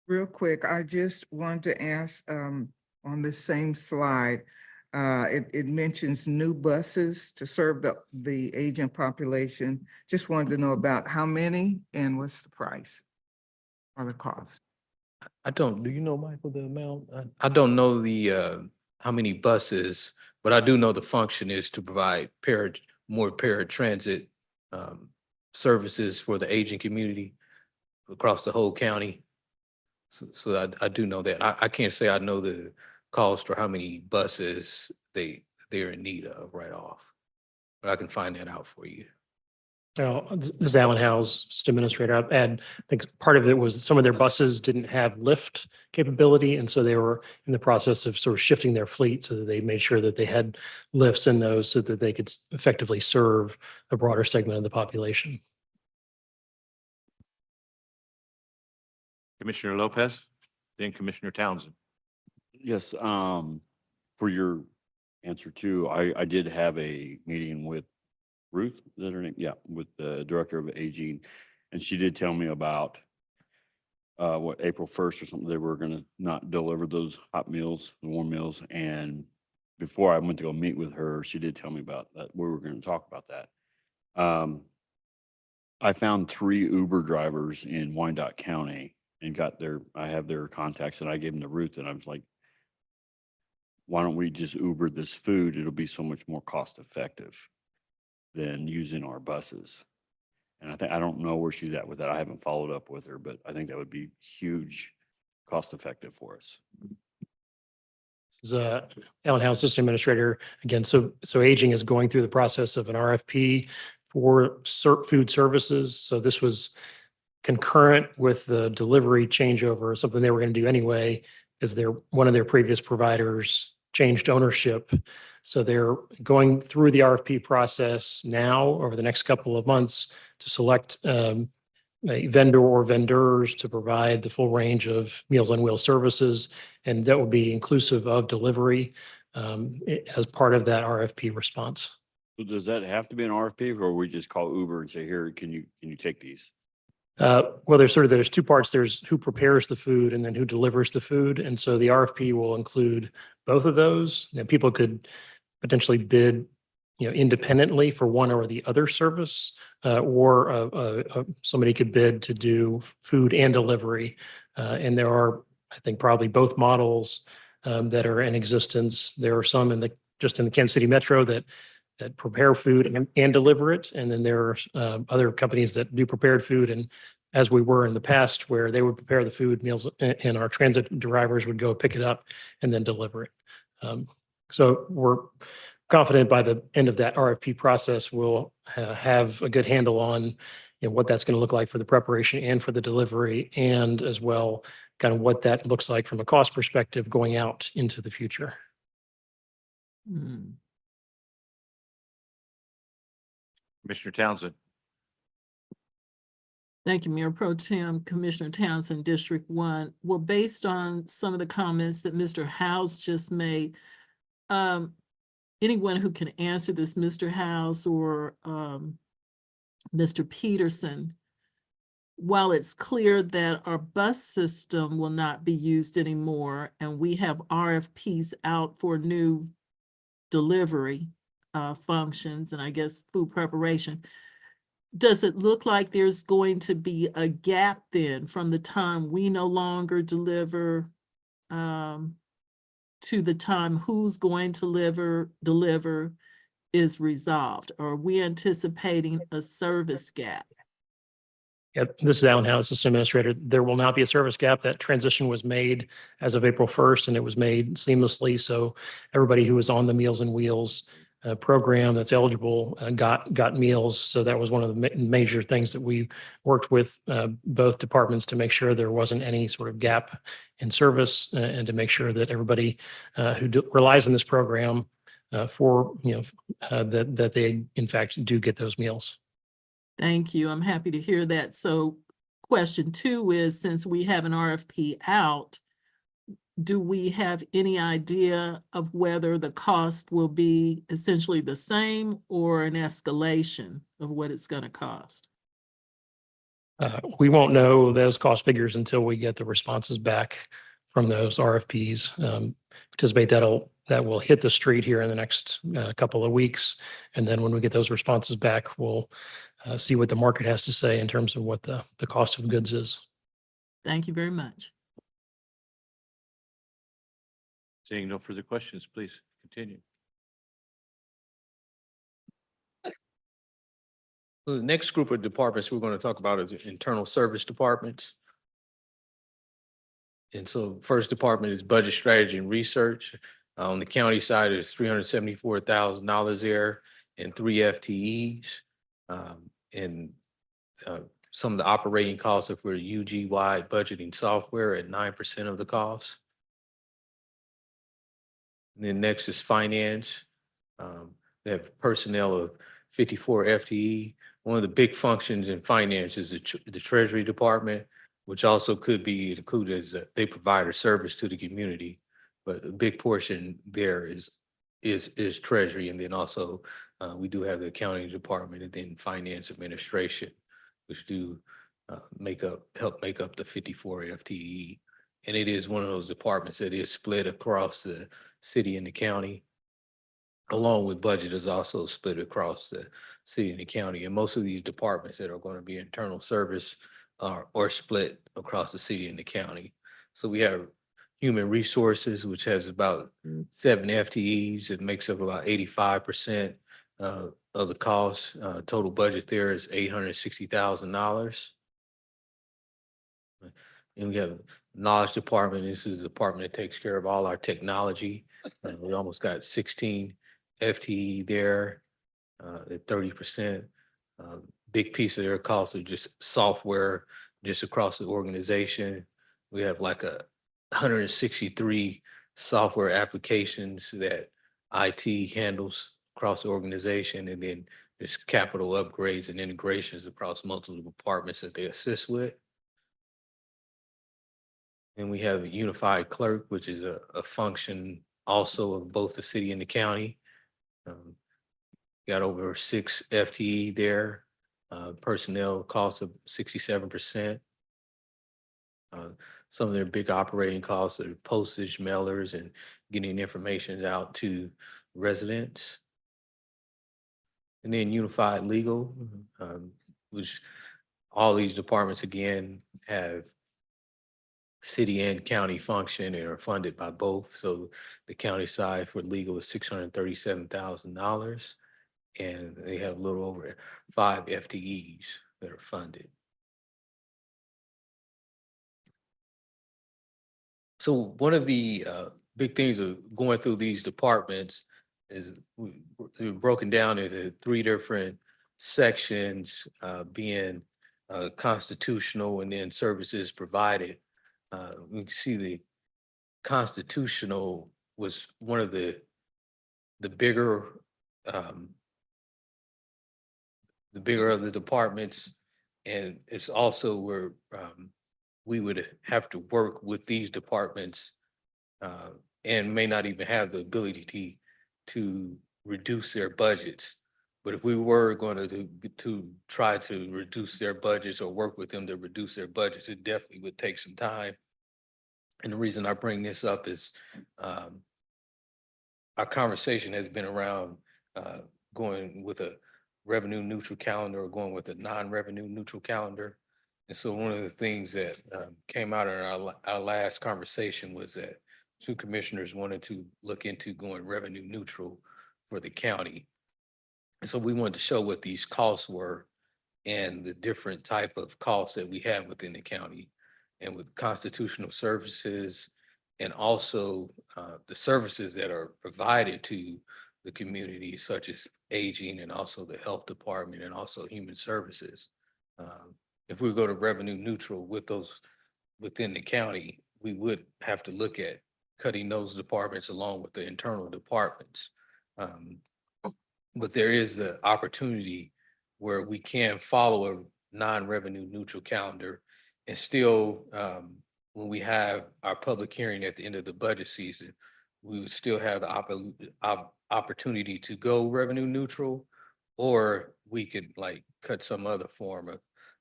Speaker 14: Real quick, I just wanted to ask, on this same slide, it mentions new buses to serve the aging population. Just wanted to know about how many and what's the price or the cost?
Speaker 5: Do you know, Michael, the amount? I don't know how many buses, but I do know the function is to provide more paratransit services for the aging community across the whole county. So I do know that. I can't say I know the cost or how many buses they're in need of right off, but I can find that out for you.
Speaker 17: This is Alan Howes, just administrator. And I think part of it was some of their buses didn't have lift capability. And so they were in the process of sort of shifting their fleet so that they made sure that they had lifts in those so that they could effectively serve a broader segment of the population.
Speaker 1: Commissioner Lopez, then Commissioner Townsend.
Speaker 11: Yes, for your answer too, I did have a meeting with Ruth, is that her name? Yeah, with the Director of Aging. And she did tell me about April 1st or something, they were gonna not deliver those hot meals, the warm meals, and before I went to go meet with her, she did tell me about that. We were going to talk about that. I found 3 Uber drivers in Wyandotte County and I have their contacts, and I gave them to Ruth, and I was like, why don't we just Uber this food? It'll be so much more cost effective than using our buses. And I don't know where she's at with that. I haven't followed up with her, but I think that would be huge cost effective for us.
Speaker 17: This is Allen House System Administrator. Again, so Aging is going through the process of an RFP for food services. So this was concurrent with the delivery changeover, something they were going to do anyway, is one of their previous providers changed ownership. So they're going through the RFP process now over the next couple of months to select a vendor or vendors to provide the full range of Meals on Wheels services. And that will be inclusive of delivery as part of that RFP response.
Speaker 11: So does that have to be an RFP, or we just call Uber and say, here, can you take these?
Speaker 17: Well, there's 2 parts. There's who prepares the food and then who delivers the food. And so the RFP will include both of those. And people could potentially bid, independently for one or the other service, or somebody could bid to do food and delivery. And there are, I think, probably both models that are in existence. There are some just in the Kansas City Metro that prepare food and deliver it. And then there are other companies that do prepared food. And as we were in the past, where they would prepare the food meals and our transit drivers would go pick it up and then deliver it. So we're confident by the end of that RFP process, we'll have a good handle on what that's going to look like for the preparation and for the delivery, and as well, kind of what that looks like from a cost perspective going out into the future.
Speaker 1: Commissioner Townsend.
Speaker 8: Thank you, Mayor Pro Tem, Commissioner Townsend, District 1. Well, based on some of the comments that Mr. House just made, anyone who can answer this, Mr. House or Mr. Peterson, while it's clear that our bus system will not be used anymore and we have RFPs out for new delivery functions and I guess food preparation, does it look like there's going to be a gap then from the time we no longer deliver to the time who's going to deliver is resolved? Or are we anticipating a service gap?
Speaker 17: Yeah, this is Allen House, System Administrator. There will not be a service gap. That transition was made as of April 1st, and it was made seamlessly. So everybody who was on the Meals on Wheels program that's eligible got meals. So that was one of the major things that we worked with both departments to make sure there wasn't any sort of gap in service and to make sure that everybody who relies on this program that they in fact do get those meals.
Speaker 8: Thank you. I'm happy to hear that. So question 2 is, since we have an RFP out, do we have any idea of whether the cost will be essentially the same or an escalation of what it's going to cost?
Speaker 17: We won't know those cost figures until we get the responses back from those RFPs. Anticipate that will hit the street here in the next couple of weeks. And then when we get those responses back, we'll see what the market has to say in terms of what the cost of goods is.
Speaker 8: Thank you very much.
Speaker 1: Seeing no further questions, please continue.
Speaker 5: So the next group of departments we're going to talk about is internal service departments. And so first department is budget strategy and research. On the county side, there's $374,000 there and 3 FTEs. Some of the operating costs are for UG-wide budgeting software at 9% of the cost. And then next is finance. They have personnel of 54 FTE. One of the big functions in finance is the Treasury Department, which also could be included as they provide a service to the community. But a big portion there is Treasury, and then also we do have the accounting department and then finance administration, which do help make up the 54 FTE. And it is one of those departments that is split across the city and the county. along with budget is also split across the city and the county. And most of these departments that are going to be internal service are split across the city and the county. So we have human resources, which has about 7 FTEs. It makes up about 85% of the cost. Total budget there is $860,000. And we have knowledge department. This is the department that takes care of all our technology. We almost got 16 FTE there at 30%. Big piece of their costs are just software, just across the organization. We have like 163 software applications that IT handles across the organization, and then there's capital upgrades and integrations across multiple departments that they assist with. And we have a unified clerk, which is a function also of both the city and the county. Got over 6 FTE there. Personnel costs of 67%. Some of their big operating costs are postage, mailers, and getting information out to residents. And then unified legal, which all these departments again have city and county function and are funded by both. So the county side for legal is $637,000. And they have a little over 5 FTEs that are funded. So one of the big things of going through these departments is we're broken down into 3 different sections, being constitutional and then services provided. We can see the constitutional was one of the bigger of the departments, and it's also where we would have to work with these departments and may not even have the ability to reduce their budgets. But if we were going to try to reduce their budgets or work with them to reduce their budgets, it definitely would take some time. And the reason I bring this up is our conversation has been around going with a revenue neutral calendar or going with a non-revenue neutral calendar. And so one of the things that came out in our last conversation was that 2 commissioners wanted to look into going revenue neutral for the county. And so we wanted to show what these costs were and the different type of costs that we have within the county, and with constitutional services, and also the services that are provided to the community, such as aging, and also the health department, and also human services. If we go to revenue neutral with those within the county, we would have to look at cutting those departments along with the internal departments. But there is the opportunity where we can follow a non-revenue neutral calendar and still, when we have our public hearing at the end of the budget season, we would still have the opportunity to go revenue neutral, or we could like cut some other form of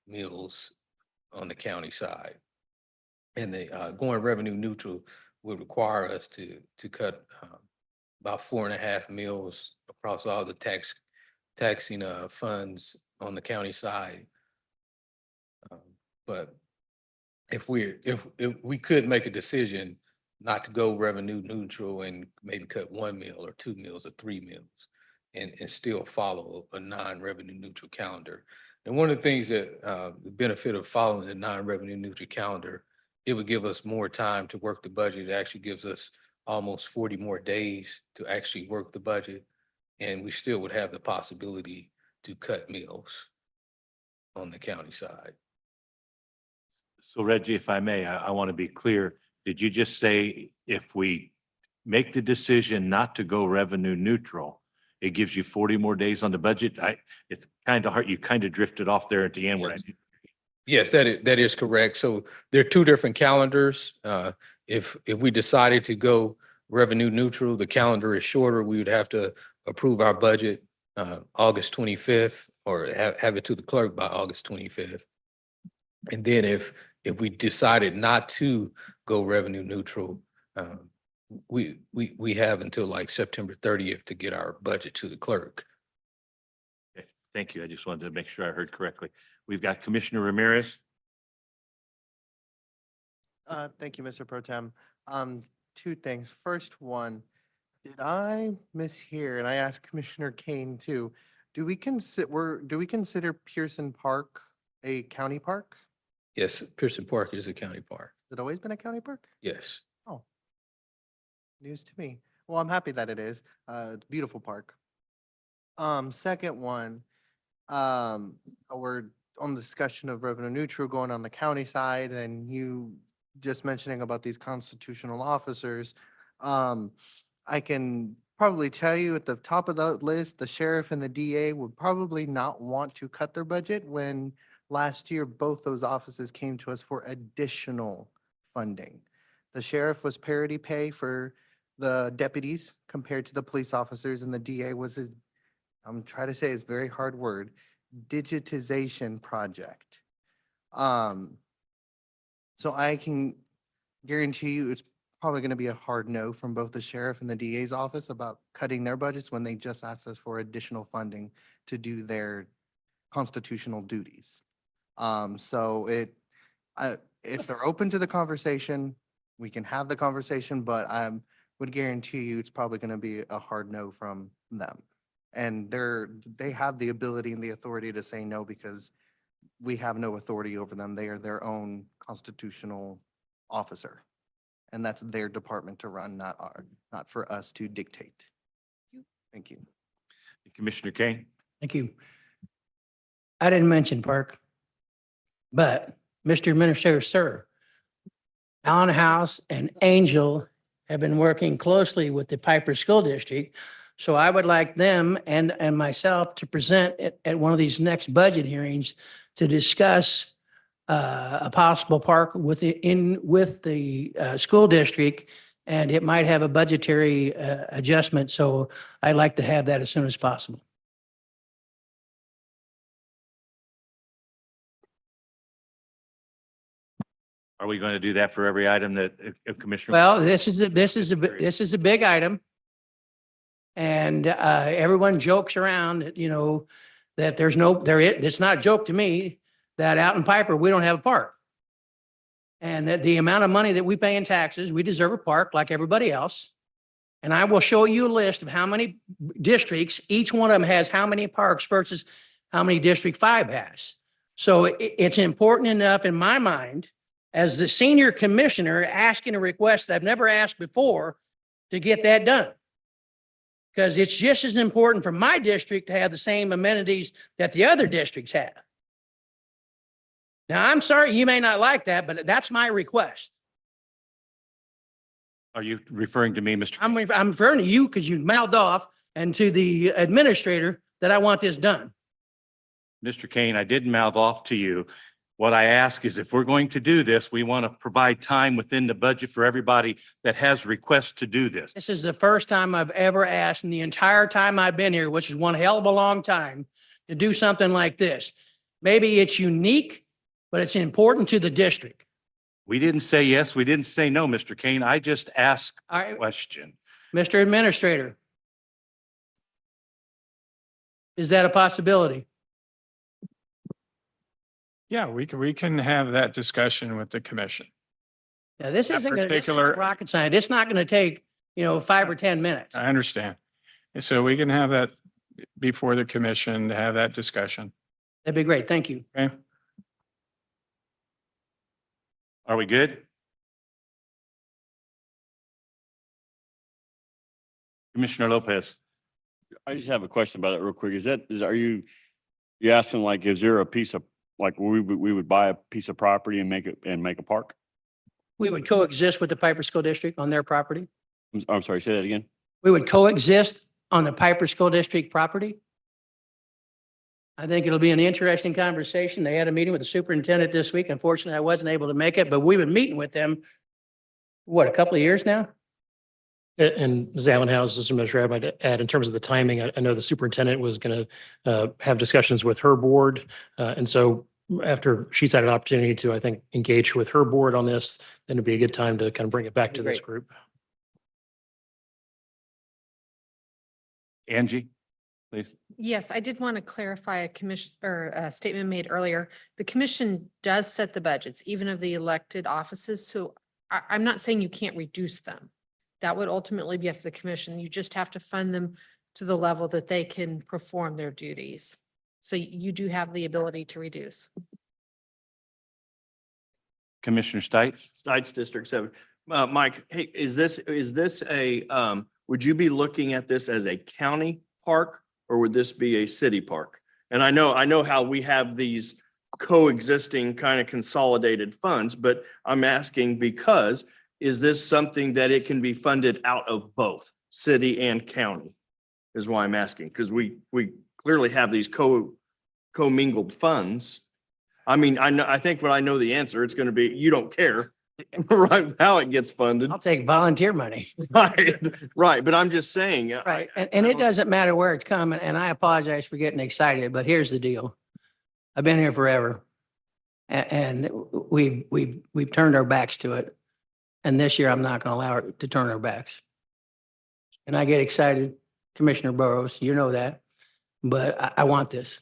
Speaker 5: meals on the county side. And the going revenue neutral would require us to cut about 4.5 meals across all the taxing funds on the county side. But if we could make a decision not to go revenue neutral and maybe cut 1 meal or 2 meals or 3 meals and still follow a non-revenue neutral calendar. And one of the things that the benefit of following the non-revenue neutral calendar, it would give us more time to work the budget. It actually gives us almost 40 more days to actually work the budget. And we still would have the possibility to cut meals on the county side.
Speaker 1: So Reggie, if I may, I want to be clear. Did you just say if we make the decision not to go revenue neutral, it gives you 40 more days on the budget? It's kind of hard. You kind of drifted off there at the end. Where
Speaker 5: Yes, that is correct. So there are 2 different calendars. If we decided to go revenue neutral, the calendar is shorter. We would have to approve our budget August 25th, or have it to the clerk by August 25th. And then if we decided not to go revenue neutral, we have until like September 30th to get our budget to the clerk.
Speaker 1: Okay, thank you. I just wanted to make sure I heard correctly. We've got Commissioner Ramirez.
Speaker 3: Thank you, Mr. Pro Tem. Two things. First one, did I mishear, and I asked Commissioner Kane too, do we consider Pearson Park a county park?
Speaker 5: Yes, Pearson Park is a county park.
Speaker 3: Has it always been a county park?
Speaker 5: Yes.
Speaker 3: Oh, news to me. Well, I'm happy that it is. Beautiful park. Second one, we're on the discussion of revenue neutral going on the county side, and you just mentioning about these constitutional officers. I can probably tell you at the top of the list, the sheriff and the DA would probably not want to cut their budget when last year both those offices came to us for additional funding. The sheriff was parity pay for the deputies compared to the police officers, and the DA was his, I'm trying to say it's a very hard word, digitization project. So I can guarantee you it's probably going to be a hard no from both the sheriff and the DA's office about cutting their budgets when they just asked us for additional funding to do their constitutional duties. So if they're open to the conversation, we can have the conversation, but I would guarantee you it's probably going to be a hard no from them. And they have the ability and the authority to say no because we have no authority over them. They are their own constitutional officer. And that's their department to run, not for us to dictate. Thank you.
Speaker 1: Commissioner Kane.
Speaker 10: Thank you. I didn't mention Park, but Mr. Administrator, sir, Allen House and Angel have been working closely with the Piper School District. So I would like them and myself to present at one of these next budget hearings to discuss a possible park with the school district, and it might have a budgetary adjustment. So I'd like to have that as soon as possible.
Speaker 1: Are we going to do that for every item that Commissioner?
Speaker 10: Well, this is a big item. And everyone jokes around, that it's not a joke to me that out in Piper, we don't have a park. And that the amount of money that we pay in taxes, we deserve a park like everybody else. And I will show you a list of how many districts, each one of them has how many parks versus how many District 5 has. So it's important enough in my mind, as the senior commissioner asking a request that I've never asked before, to get that done. Because it's just as important for my district to have the same amenities that the other districts have. Now, I'm sorry, you may not like that, but that's my request.
Speaker 1: Are you referring to me, Mr.?
Speaker 10: I'm referring to you because you mouthed off, and to the administrator that I want this done.
Speaker 1: Mr. Kane, I didn't mouth off to you. What I ask is if we're going to do this, we want to provide time within the budget for everybody that has requests to do this.
Speaker 10: This is the first time I've ever asked in the entire time I've been here, which is one hell of a long time, to do something like this. Maybe it's unique, but it's important to the district.
Speaker 1: We didn't say yes, we didn't say no, Mr. Kane. I just asked
Speaker 10: All
Speaker 1: a
Speaker 10: right,
Speaker 1: question.
Speaker 10: Mr. Administrator. Is that a possibility?
Speaker 4: Yeah, we can have that discussion with the commission.
Speaker 10: Now, this
Speaker 4: That
Speaker 10: isn't
Speaker 4: particular-
Speaker 10: rocket science. It's not going to take, 5 or 10 minutes.
Speaker 4: I understand. And so we can have that before the commission to have that discussion.
Speaker 10: That'd be great. Thank you.
Speaker 4: Okay?
Speaker 1: Are we good? Commissioner Lopez.
Speaker 11: I just have a question about it real quick. Are you asking like, is there a piece of, like, we would buy a piece of property and make a park?
Speaker 10: We would coexist with the Piper School District on their property.
Speaker 11: I'm sorry, say that again?
Speaker 10: We would coexist on the Piper School District property. I think it'll be an interesting conversation. They had a meeting with the superintendent this week. Unfortunately, I wasn't able to make it, but we've been meeting with them, a couple of years now?
Speaker 17: And Ms. Allenhouse, Mr. Administrator, I might add in terms of the timing, I know the superintendent was going to have discussions with her board. And so after she's had an opportunity to, I think, engage with her board on this, then it'd be a good time to kind of bring it back to this
Speaker 10: Great.
Speaker 17: group.
Speaker 1: Angie, please.
Speaker 13: Yes, I did want to clarify a commission or a statement made earlier. The commission does set the budgets, even of the elected offices. So I'm not saying you can't reduce them. That would ultimately be up to the commission. You just have to fund them to the level that they can perform their duties. So you do have the ability to reduce.
Speaker 1: Commissioner Stites?
Speaker 12: Stites District 7. Mike, hey, is this would you be looking at this as a county park or would this be a city park? And I know how we have these coexisting kind of consolidated funds, but I'm asking because is this something that it can be funded out of both city and county? Is why I'm asking, because we clearly have these commingled funds. I mean, I think what I know the answer, it's going to be, you don't care, right, how it gets funded.
Speaker 10: I'll take volunteer money.
Speaker 12: Right, but I'm just saying.
Speaker 10: Right. And it doesn't matter where it's coming. And I apologize for getting excited, but here's the deal. I've been here forever. And we've turned our backs to it. And this year, I'm not going to allow it to turn our backs. And I get excited, Commissioner Burrows, you know that, but I want this.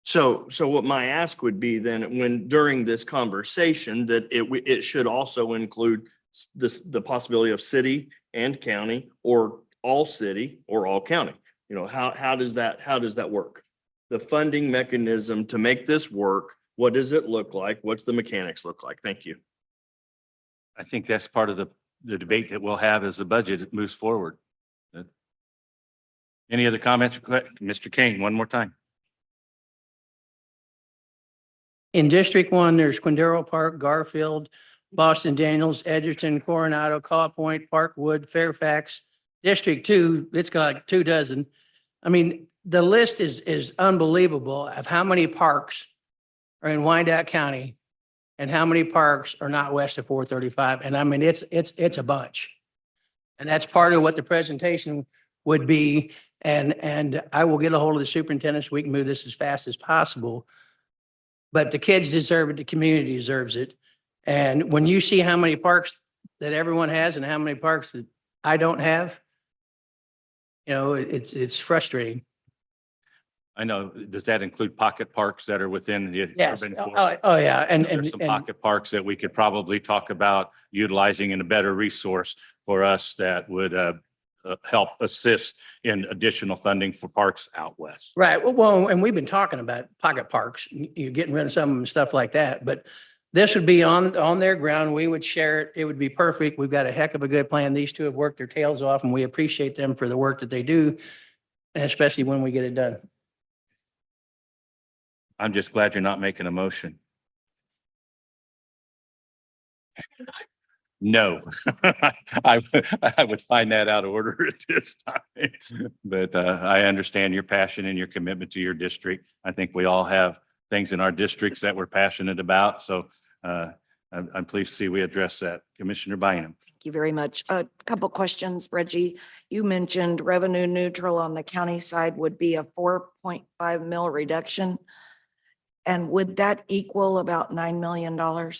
Speaker 12: So what my ask would be then, when during this conversation, that it should also include the possibility of city and county, or all city or all county. You know, how does that work? The funding mechanism to make this work, what does it look like? What's the mechanics look like? Thank you.
Speaker 1: I think that's part of the debate that we'll have as the budget moves forward. Any other comments? Mr. King, one more time.
Speaker 10: In District 1, there's Quindaro Park, Garfield, Boston Daniels, Edgerton, Coronado, Caw Point, Parkwood, Fairfax. District 2, it's got like 24. I mean, the list is unbelievable of how many parks are in Wyandotte County and how many parks are not west of 435. And I mean, it's a bunch. And that's part of what the presentation would be. And I will get a hold of the superintendent so we can move this as fast as possible. But the kids deserve it, the community deserves it. And when you see how many parks that everyone has and how many parks that I don't have, you know, it's frustrating.
Speaker 1: I know, does that include pocket parks that are within the
Speaker 10: Yes.
Speaker 1: urban core?
Speaker 10: Oh, yeah. And
Speaker 1: There's some pocket parks that we could probably talk about utilizing in a better resource for us that would help assist in additional funding for parks out west.
Speaker 10: right. Well, and we've been talking about pocket parks, you're getting rid of some of them and stuff like that, but this would be on their ground. We would share it. It would be perfect. We've got a heck of a good plan. These two have worked their tails off and we appreciate them for the work that they do, and especially when we get it done.
Speaker 1: I'm just glad you're not making a motion. No, I would find that out of order at this time. But I understand your passion and your commitment to your district. I think we all have things in our districts that we're passionate about. So I'm pleased to see we address that. Commissioner Bynum.
Speaker 7: Thank you very much. A couple questions, Reggie. You mentioned revenue neutral on the county side would be a 4.5 mil reduction. And would that equal about $9 million?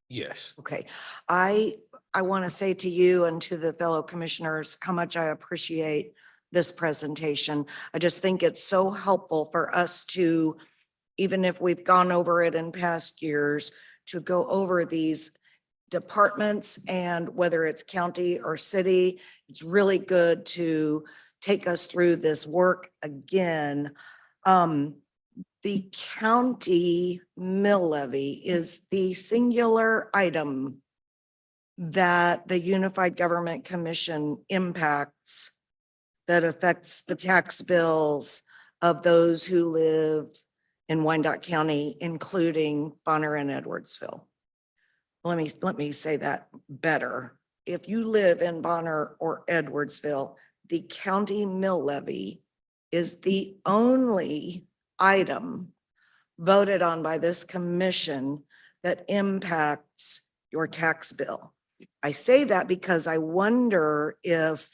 Speaker 5: Yes.
Speaker 7: Okay. I want to say to you and to the fellow commissioners how much I appreciate this presentation. I just think it's so helpful for us to, even if we've gone over it in past years, to go over these departments and whether it's county or city, it's really good to take us through this work again. The county mill levy is the singular item that the Unified Government Commission impacts that affects the tax bills of those who live in Wyandotte County, including Bonner and Edwardsville. Let me say that better. If you live in Bonner or Edwardsville, the county mill levy is the only item voted on by this commission that impacts your tax bill. I say that because I wonder if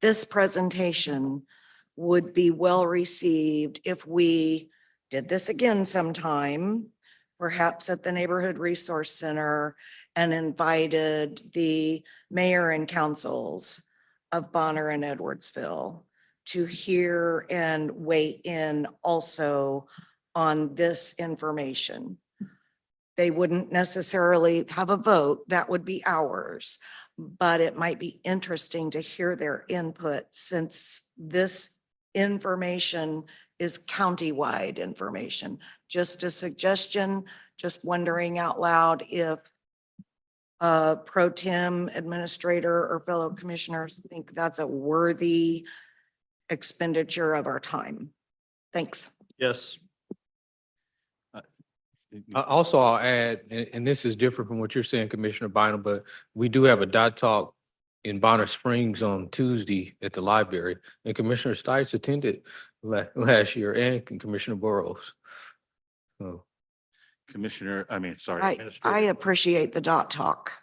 Speaker 7: this presentation would be well received if we did this again sometime, perhaps at the Neighborhood Resource Center, and invited the mayor and councils of Bonner and Edwardsville to hear and weigh in also on this information. They wouldn't necessarily have a vote, that would be ours, but it might be interesting to hear their input since this information is countywide information. Just a suggestion, just wondering out loud if pro tem administrator or fellow commissioners think that's a worthy expenditure of our time. Thanks.
Speaker 12: Yes.
Speaker 5: Also, I'll add, and this is different from what you're saying, Commissioner Bynum, but we do have a dot talk in Bonner Springs on Tuesday at the library, and Commissioner Stites attended last year, and Commissioner Burrows. So,
Speaker 1: Sorry.
Speaker 7: I
Speaker 1: Administrator.
Speaker 7: appreciate the dot talk.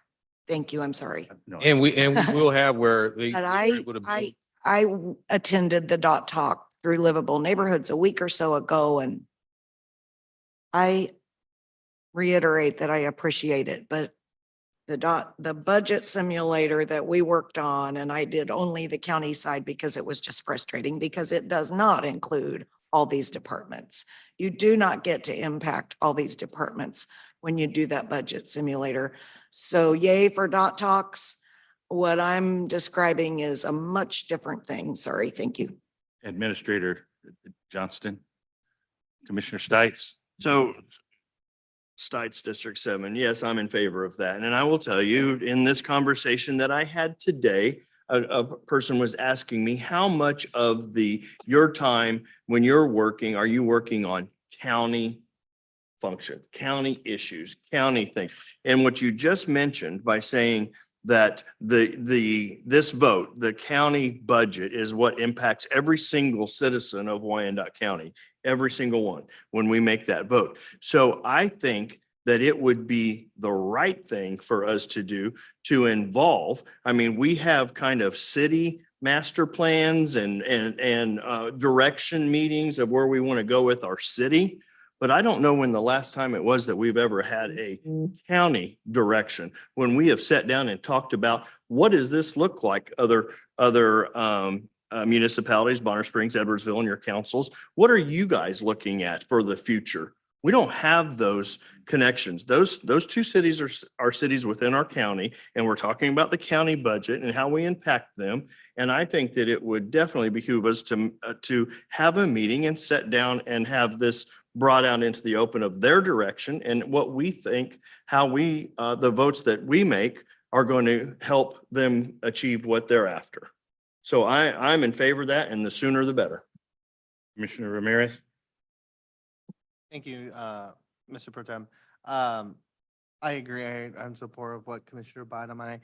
Speaker 7: Thank you. I'm sorry.
Speaker 1: No,
Speaker 5: and we will have where they.
Speaker 7: But
Speaker 5: they're able to vote.
Speaker 7: I attended the dot talk through Livable Neighborhoods a week or so ago, and I reiterate that I appreciate it, but the budget simulator that we worked on, and I did only the county side because it was just frustrating because it does not include all these departments. You do not get to impact all these departments when you do that budget simulator. So yay for dot talks. What I'm describing is a much different thing. Sorry. Thank you.
Speaker 1: Administrator Johnston, Commissioner Stites.
Speaker 12: So Stites District 7, yes, I'm in favor of that. And I will tell you, in this conversation that I had today, a person was asking me, how much of your time when you're working, are you working on county function, county issues, county things? And what you just mentioned by saying that this vote, the county budget is what impacts every single citizen of Wyandotte County, every single one, when we make that vote. So I think that it would be the right thing for us to do to involve. I mean, we have kind of city master plans and direction meetings of where we want to go with our city. But I don't know when the last time it was that we've ever had a county direction, when we have sat down and talked about what does this look like, other municipalities, Bonner Springs, Edwardsville, and your councils. What are you guys looking at for the future? We don't have those connections. Those two cities are cities within our county, and we're talking about the county budget and how we impact them. And I think that it would definitely behoove us to have a meeting and sit down and have this brought out into the open of their direction and what we think, how the votes that we make are going to help them achieve what they're after. So I'm in favor of that, and the sooner the better.
Speaker 1: Commissioner Ramirez.
Speaker 3: Thank you, Mr. Pro Tem. I agree. I'm supportive of what Commissioner Bynum,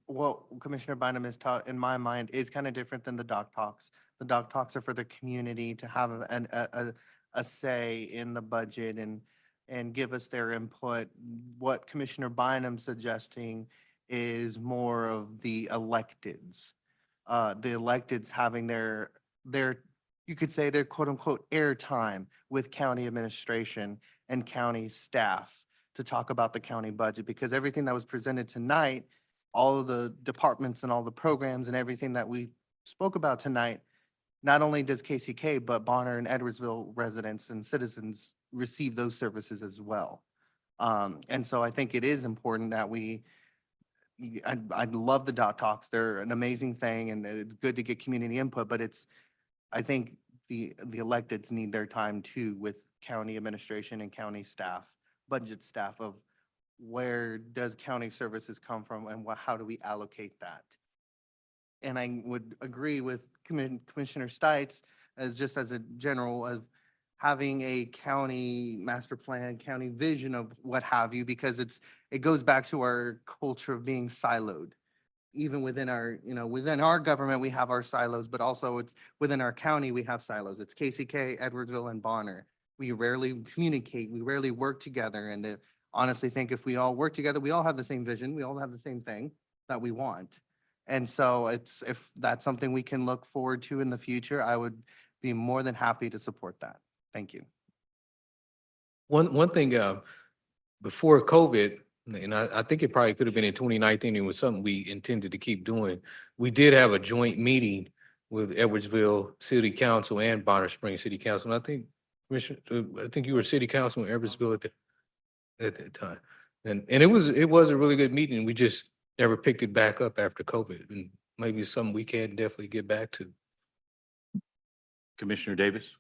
Speaker 3: what Commissioner Bynum is taught in my mind is kind of different than the doc talks. The doc talks are for the community to have a say in the budget and give us their input. What Commissioner Bynum's suggesting is more of the electeds. The electeds having their you could say their quote unquote airtime with county administration and county staff to talk about the county budget, because everything that was presented tonight, all of the departments and all the programs and everything that we spoke about tonight, not only does KCK, but Bonner and Edwardsville residents and citizens receive those services as well. And so I think it is important that I love the dot talks. They're an amazing thing, and it's good to get community input, but I think the electeds need their time too with county administration and county staff, budget staff, of where does county services come from and how do we allocate that? And I would agree with Commissioner Stites as a general of having a county master plan, county vision of what have you, because it goes back to our culture of being siloed. Even within our government, we have our silos, but also it's within our county, we have silos. It's KCK, Edwardsville, and Bonner. We rarely communicate. We rarely work together. And to honestly think if we all work together, we all have the same vision. We all have the same thing that we want. And so if that's something we can look forward to in the future, I would be more than happy to support that. Thank you.
Speaker 5: One thing, before COVID, And I think it probably could have been in 2019. It was something we intended to keep doing. We did have a joint meeting with Edwardsville City Council and Bonner Springs City Council. And I think, Commissioner, I think you were city council in Edwardsville at that time. And it was a really good meeting. We just never picked it back up after COVID, and maybe something we can definitely get back to.
Speaker 1: Commissioner Davis?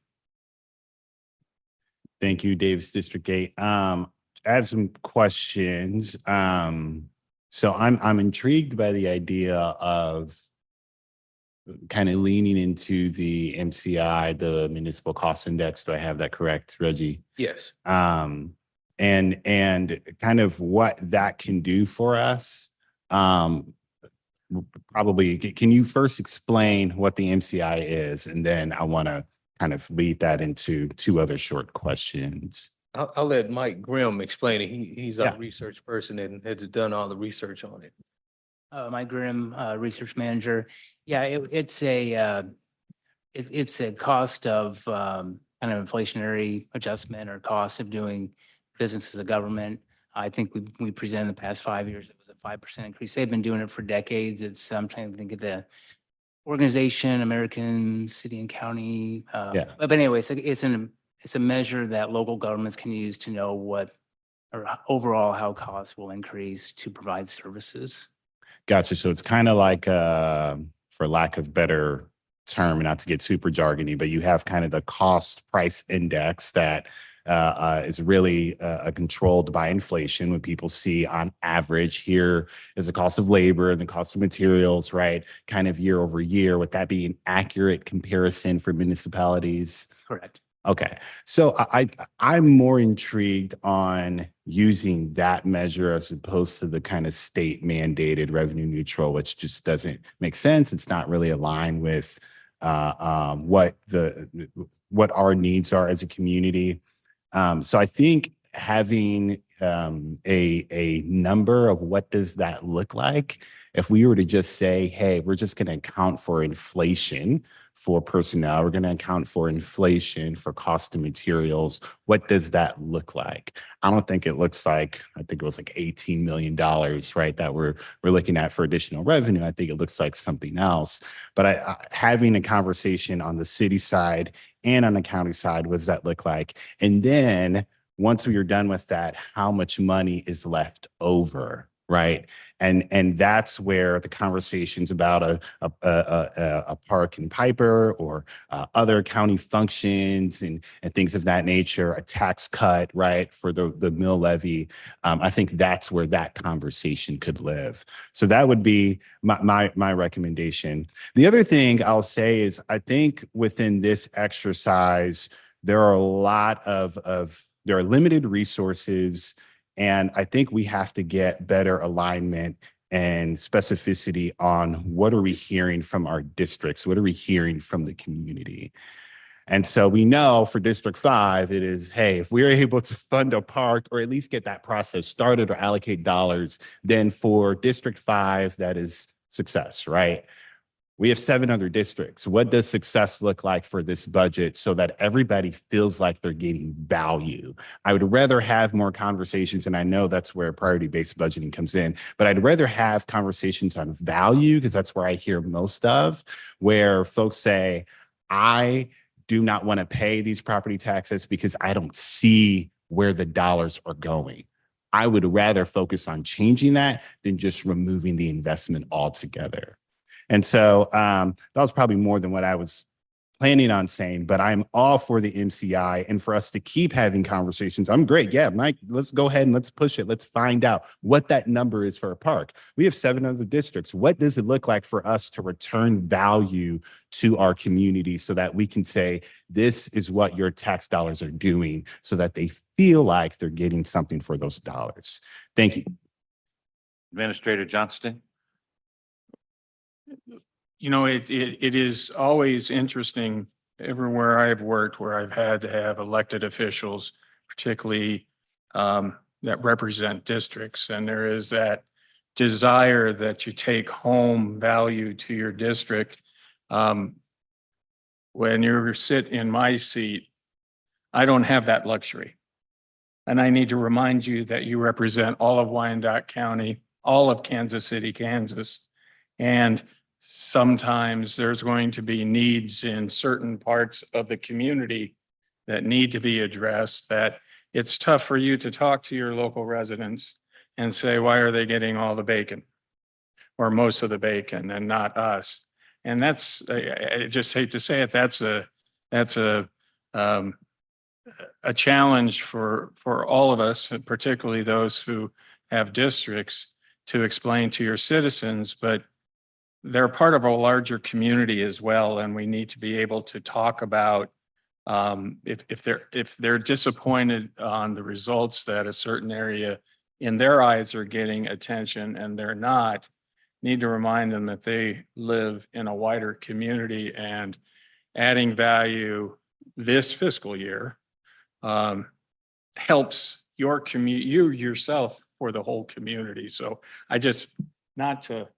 Speaker 16: Thank you, Davis District 8. I have some questions. So I'm intrigued by the idea of kind of leaning into the MCI, the Municipal Cost Index. Do I have that correct, Reggie?
Speaker 5: Yes.
Speaker 16: And kind of what that can do for us. Probably, can you first explain what the MCI is? And then I want to kind of lead that into two other short questions.
Speaker 5: I'll let Mike Grimm explain it. He's
Speaker 16: Yeah.
Speaker 5: our research person and has done all the research on it.
Speaker 9: Mike Grimm, research manager. Yeah, it's a cost of kind of inflationary adjustment or cost of doing business as a government. I think we presented in the past 5 years, it was a 5% increase. They've been doing it for decades. I'm trying to think of the organization, American City and County.
Speaker 16: Yeah.
Speaker 9: But anyway, it's a measure that local governments can use to know what, or overall how costs will increase to provide services.
Speaker 16: Gotcha. So it's kind of like, for lack of better term, not to get super jargony, but you have kind of the cost price index that is really controlled by inflation. When people see on average, here is the cost of labor and the cost of materials, right? Kind of year over year. Would that be an accurate comparison for municipalities?
Speaker 9: Correct.
Speaker 16: Okay, so I'm more intrigued on using that measure as opposed to the kind of state mandated revenue neutral, which just doesn't make sense. It's not really aligned with what our needs are as a community. So I think having a number of what does that look like, if we were to just say, hey, we're just going to account for inflation for personnel, we're going to account for inflation for cost of materials, what does that look like? I don't think it looks like, I think it was like $18 million, right, that we're looking at for additional revenue. I think it looks like something else. But having a conversation on the city side and on the county side, what does that look like? And then once we are done with that, how much money is left over, right? And that's where the conversations about a park in Piper or other county functions and things of that nature, a tax cut, right, for the mill levy. I think that's where that conversation could live. So that would be my recommendation. The other thing I'll say is I think within this exercise, there are a lot there are limited resources. And I think we have to get better alignment and specificity on what are we hearing from our districts? What are we hearing from the community? And so we know for District 5, it is, hey, if we're able to fund a park or at least get that process started or allocate dollars, then for District 5, that is success, right? We have 7 other districts. What does success look like for this budget so that everybody feels like they're getting value? I would rather have more conversations, and I know that's where priority-based budgeting comes in, but I'd rather have conversations on value because that's where I hear most of, where folks say, I do not want to pay these property taxes because I don't see where the dollars are going. I would rather focus on changing that than just removing the investment altogether. And so that was probably more than what I was planning on saying, but I'm all for the MCI and for us to keep having conversations. I'm great. Yeah, Mike, let's go ahead and let's push it. Let's find out what that number is for a park. We have 7 other districts. What does it look like for us to return value to our community so that we can say, this is what your tax dollars are doing so that they feel like they're getting something for those dollars. Thank you.
Speaker 1: Administrator Johnston?
Speaker 4: You know, it is always interesting everywhere I've worked where I've had to have elected officials, particularly that represent districts. And there is that desire that you take home value to your district. When you sit in my seat, I don't have that luxury. And I need to remind you that you represent all of Wyandotte County, all of Kansas City, Kansas. And sometimes there's going to be needs in certain parts of the community that need to be addressed, that it's tough for you to talk to your local residents and say, why are they getting all the bacon? Or most of the bacon and not us? And that's, I just hate to say it, that's a challenge for all of us, and particularly those who have districts, to explain to your citizens, but they're part of a larger community as well. And we need to be able to talk about if they're disappointed on the results that a certain area in their eyes are getting attention and they're not, need to remind them that they live in a wider community, and adding value this fiscal year helps your you yourself for the whole community. So I just, not to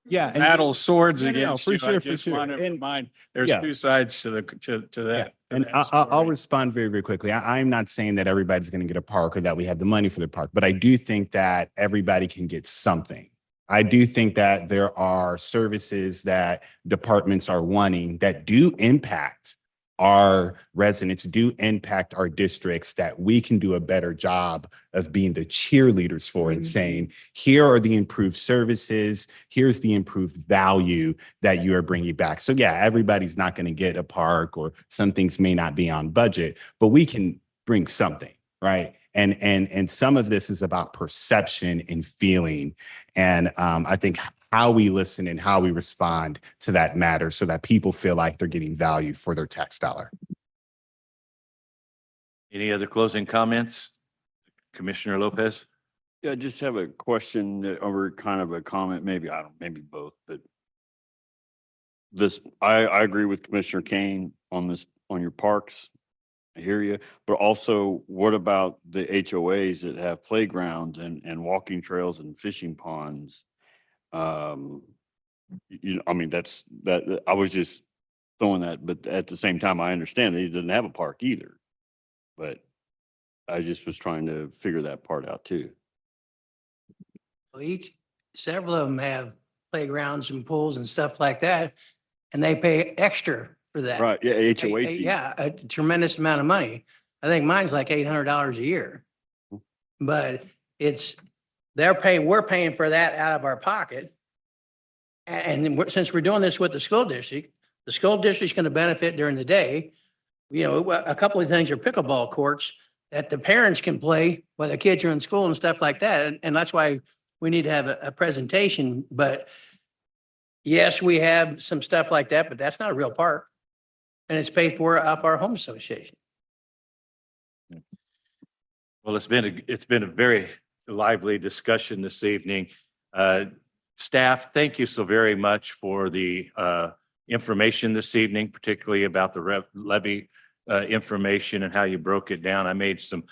Speaker 16: Yeah. and-
Speaker 4: battle swords
Speaker 16: No, no, no,
Speaker 4: against
Speaker 16: for
Speaker 4: you, I
Speaker 16: sure, for
Speaker 4: just
Speaker 16: sure.
Speaker 4: want to
Speaker 16: And-
Speaker 4: remind, there's
Speaker 16: Yeah.
Speaker 4: two sides to the, to
Speaker 16: Yeah,
Speaker 4: that.
Speaker 16: and I'll respond very, very quickly. I'm not saying that everybody's going to get a park or that we have the money for the park, but I do think that everybody can get something. I do think that there are services that departments are wanting that do impact our residents, do impact our districts, that we can do a better job of being the cheerleaders for and saying, here are the improved services, here's the improved value that you are bringing back. So yeah, everybody's not going to get a park, or some things may not be on budget, but we can bring something, right? And some of this is about perception and feeling. And I think how we listen and how we respond to that matters, so that people feel like they're getting value for their tax dollar.
Speaker 1: Any other closing comments? Commissioner Lopez?
Speaker 11: Yeah, I just have a question or kind of a comment, maybe, I don't, maybe both, but this, I agree with Commissioner Kane on this, on your parks. I hear you, but also what about the HOAs that have playgrounds and walking trails and fishing ponds? You know, I mean, that I was just throwing that, but at the same time, I understand that he doesn't have a park either. But I just was trying to figure that part out too.
Speaker 10: Well, several of them have playgrounds and pools and stuff like that, and they pay extra for that.
Speaker 11: Right, yeah, HOA fees.
Speaker 10: Yeah, a tremendous amount of money. I think mine's like $800 a year. But we're paying for that out of our pocket. And then since we're doing this with the school district's going to benefit during the day. You know, a couple of things are pickleball courts that the parents can play while the kids are in school and stuff like that. And that's why we need to have a presentation. But yes, we have some stuff like that, but that's not a real park. And it's paid for off our home association.
Speaker 1: Well, it's been a very lively discussion this evening. Staff, thank you so very much for the information this evening, particularly about the levy information and how you broke it down. I made some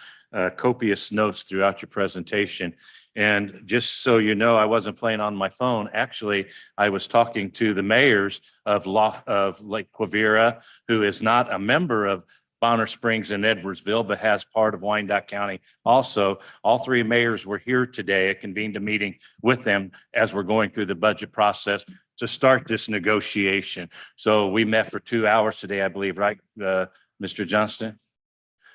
Speaker 1: copious notes throughout your presentation. And just so you know, I wasn't playing on my phone. Actually, I was talking to the mayors of Lake Quivira, who is not a member of Bonner Springs and Edwardsville, but has part of Wyandotte County. Also, all three mayors were here today. I convened a meeting with them as we're going through the budget process to start this negotiation. So we met for 2 hours today, I believe, right, Mr. Johnston?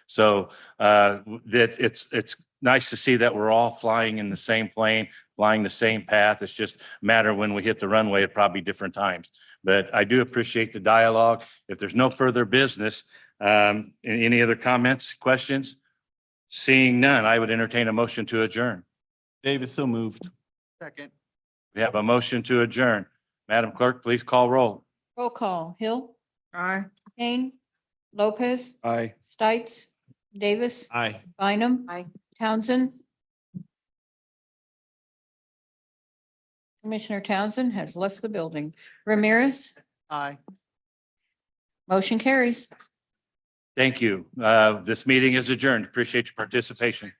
Speaker 1: So that it's nice to see that we're all flying in the same plane, flying the same path. It's just a matter when we hit the runway at probably different times. But I do appreciate the dialogue. If there's no further business, any other comments, questions? Seeing none, I would entertain a motion to adjourn.
Speaker 16: David, so moved.
Speaker 3: Second.
Speaker 1: We have a motion to adjourn. Madam Clerk, please call roll.
Speaker 2: Roll call. Hill,
Speaker 14: Aye.
Speaker 2: Kane, Lopez,
Speaker 11: Aye.
Speaker 2: Stites, Davis,
Speaker 16: Aye.
Speaker 2: Bynum.
Speaker 7: Aye.
Speaker 2: Townsend. Commissioner Townsend has left the building. Ramirez,
Speaker 3: Aye.
Speaker 2: motion carries.
Speaker 1: Thank you. This meeting is adjourned. Appreciate your participation.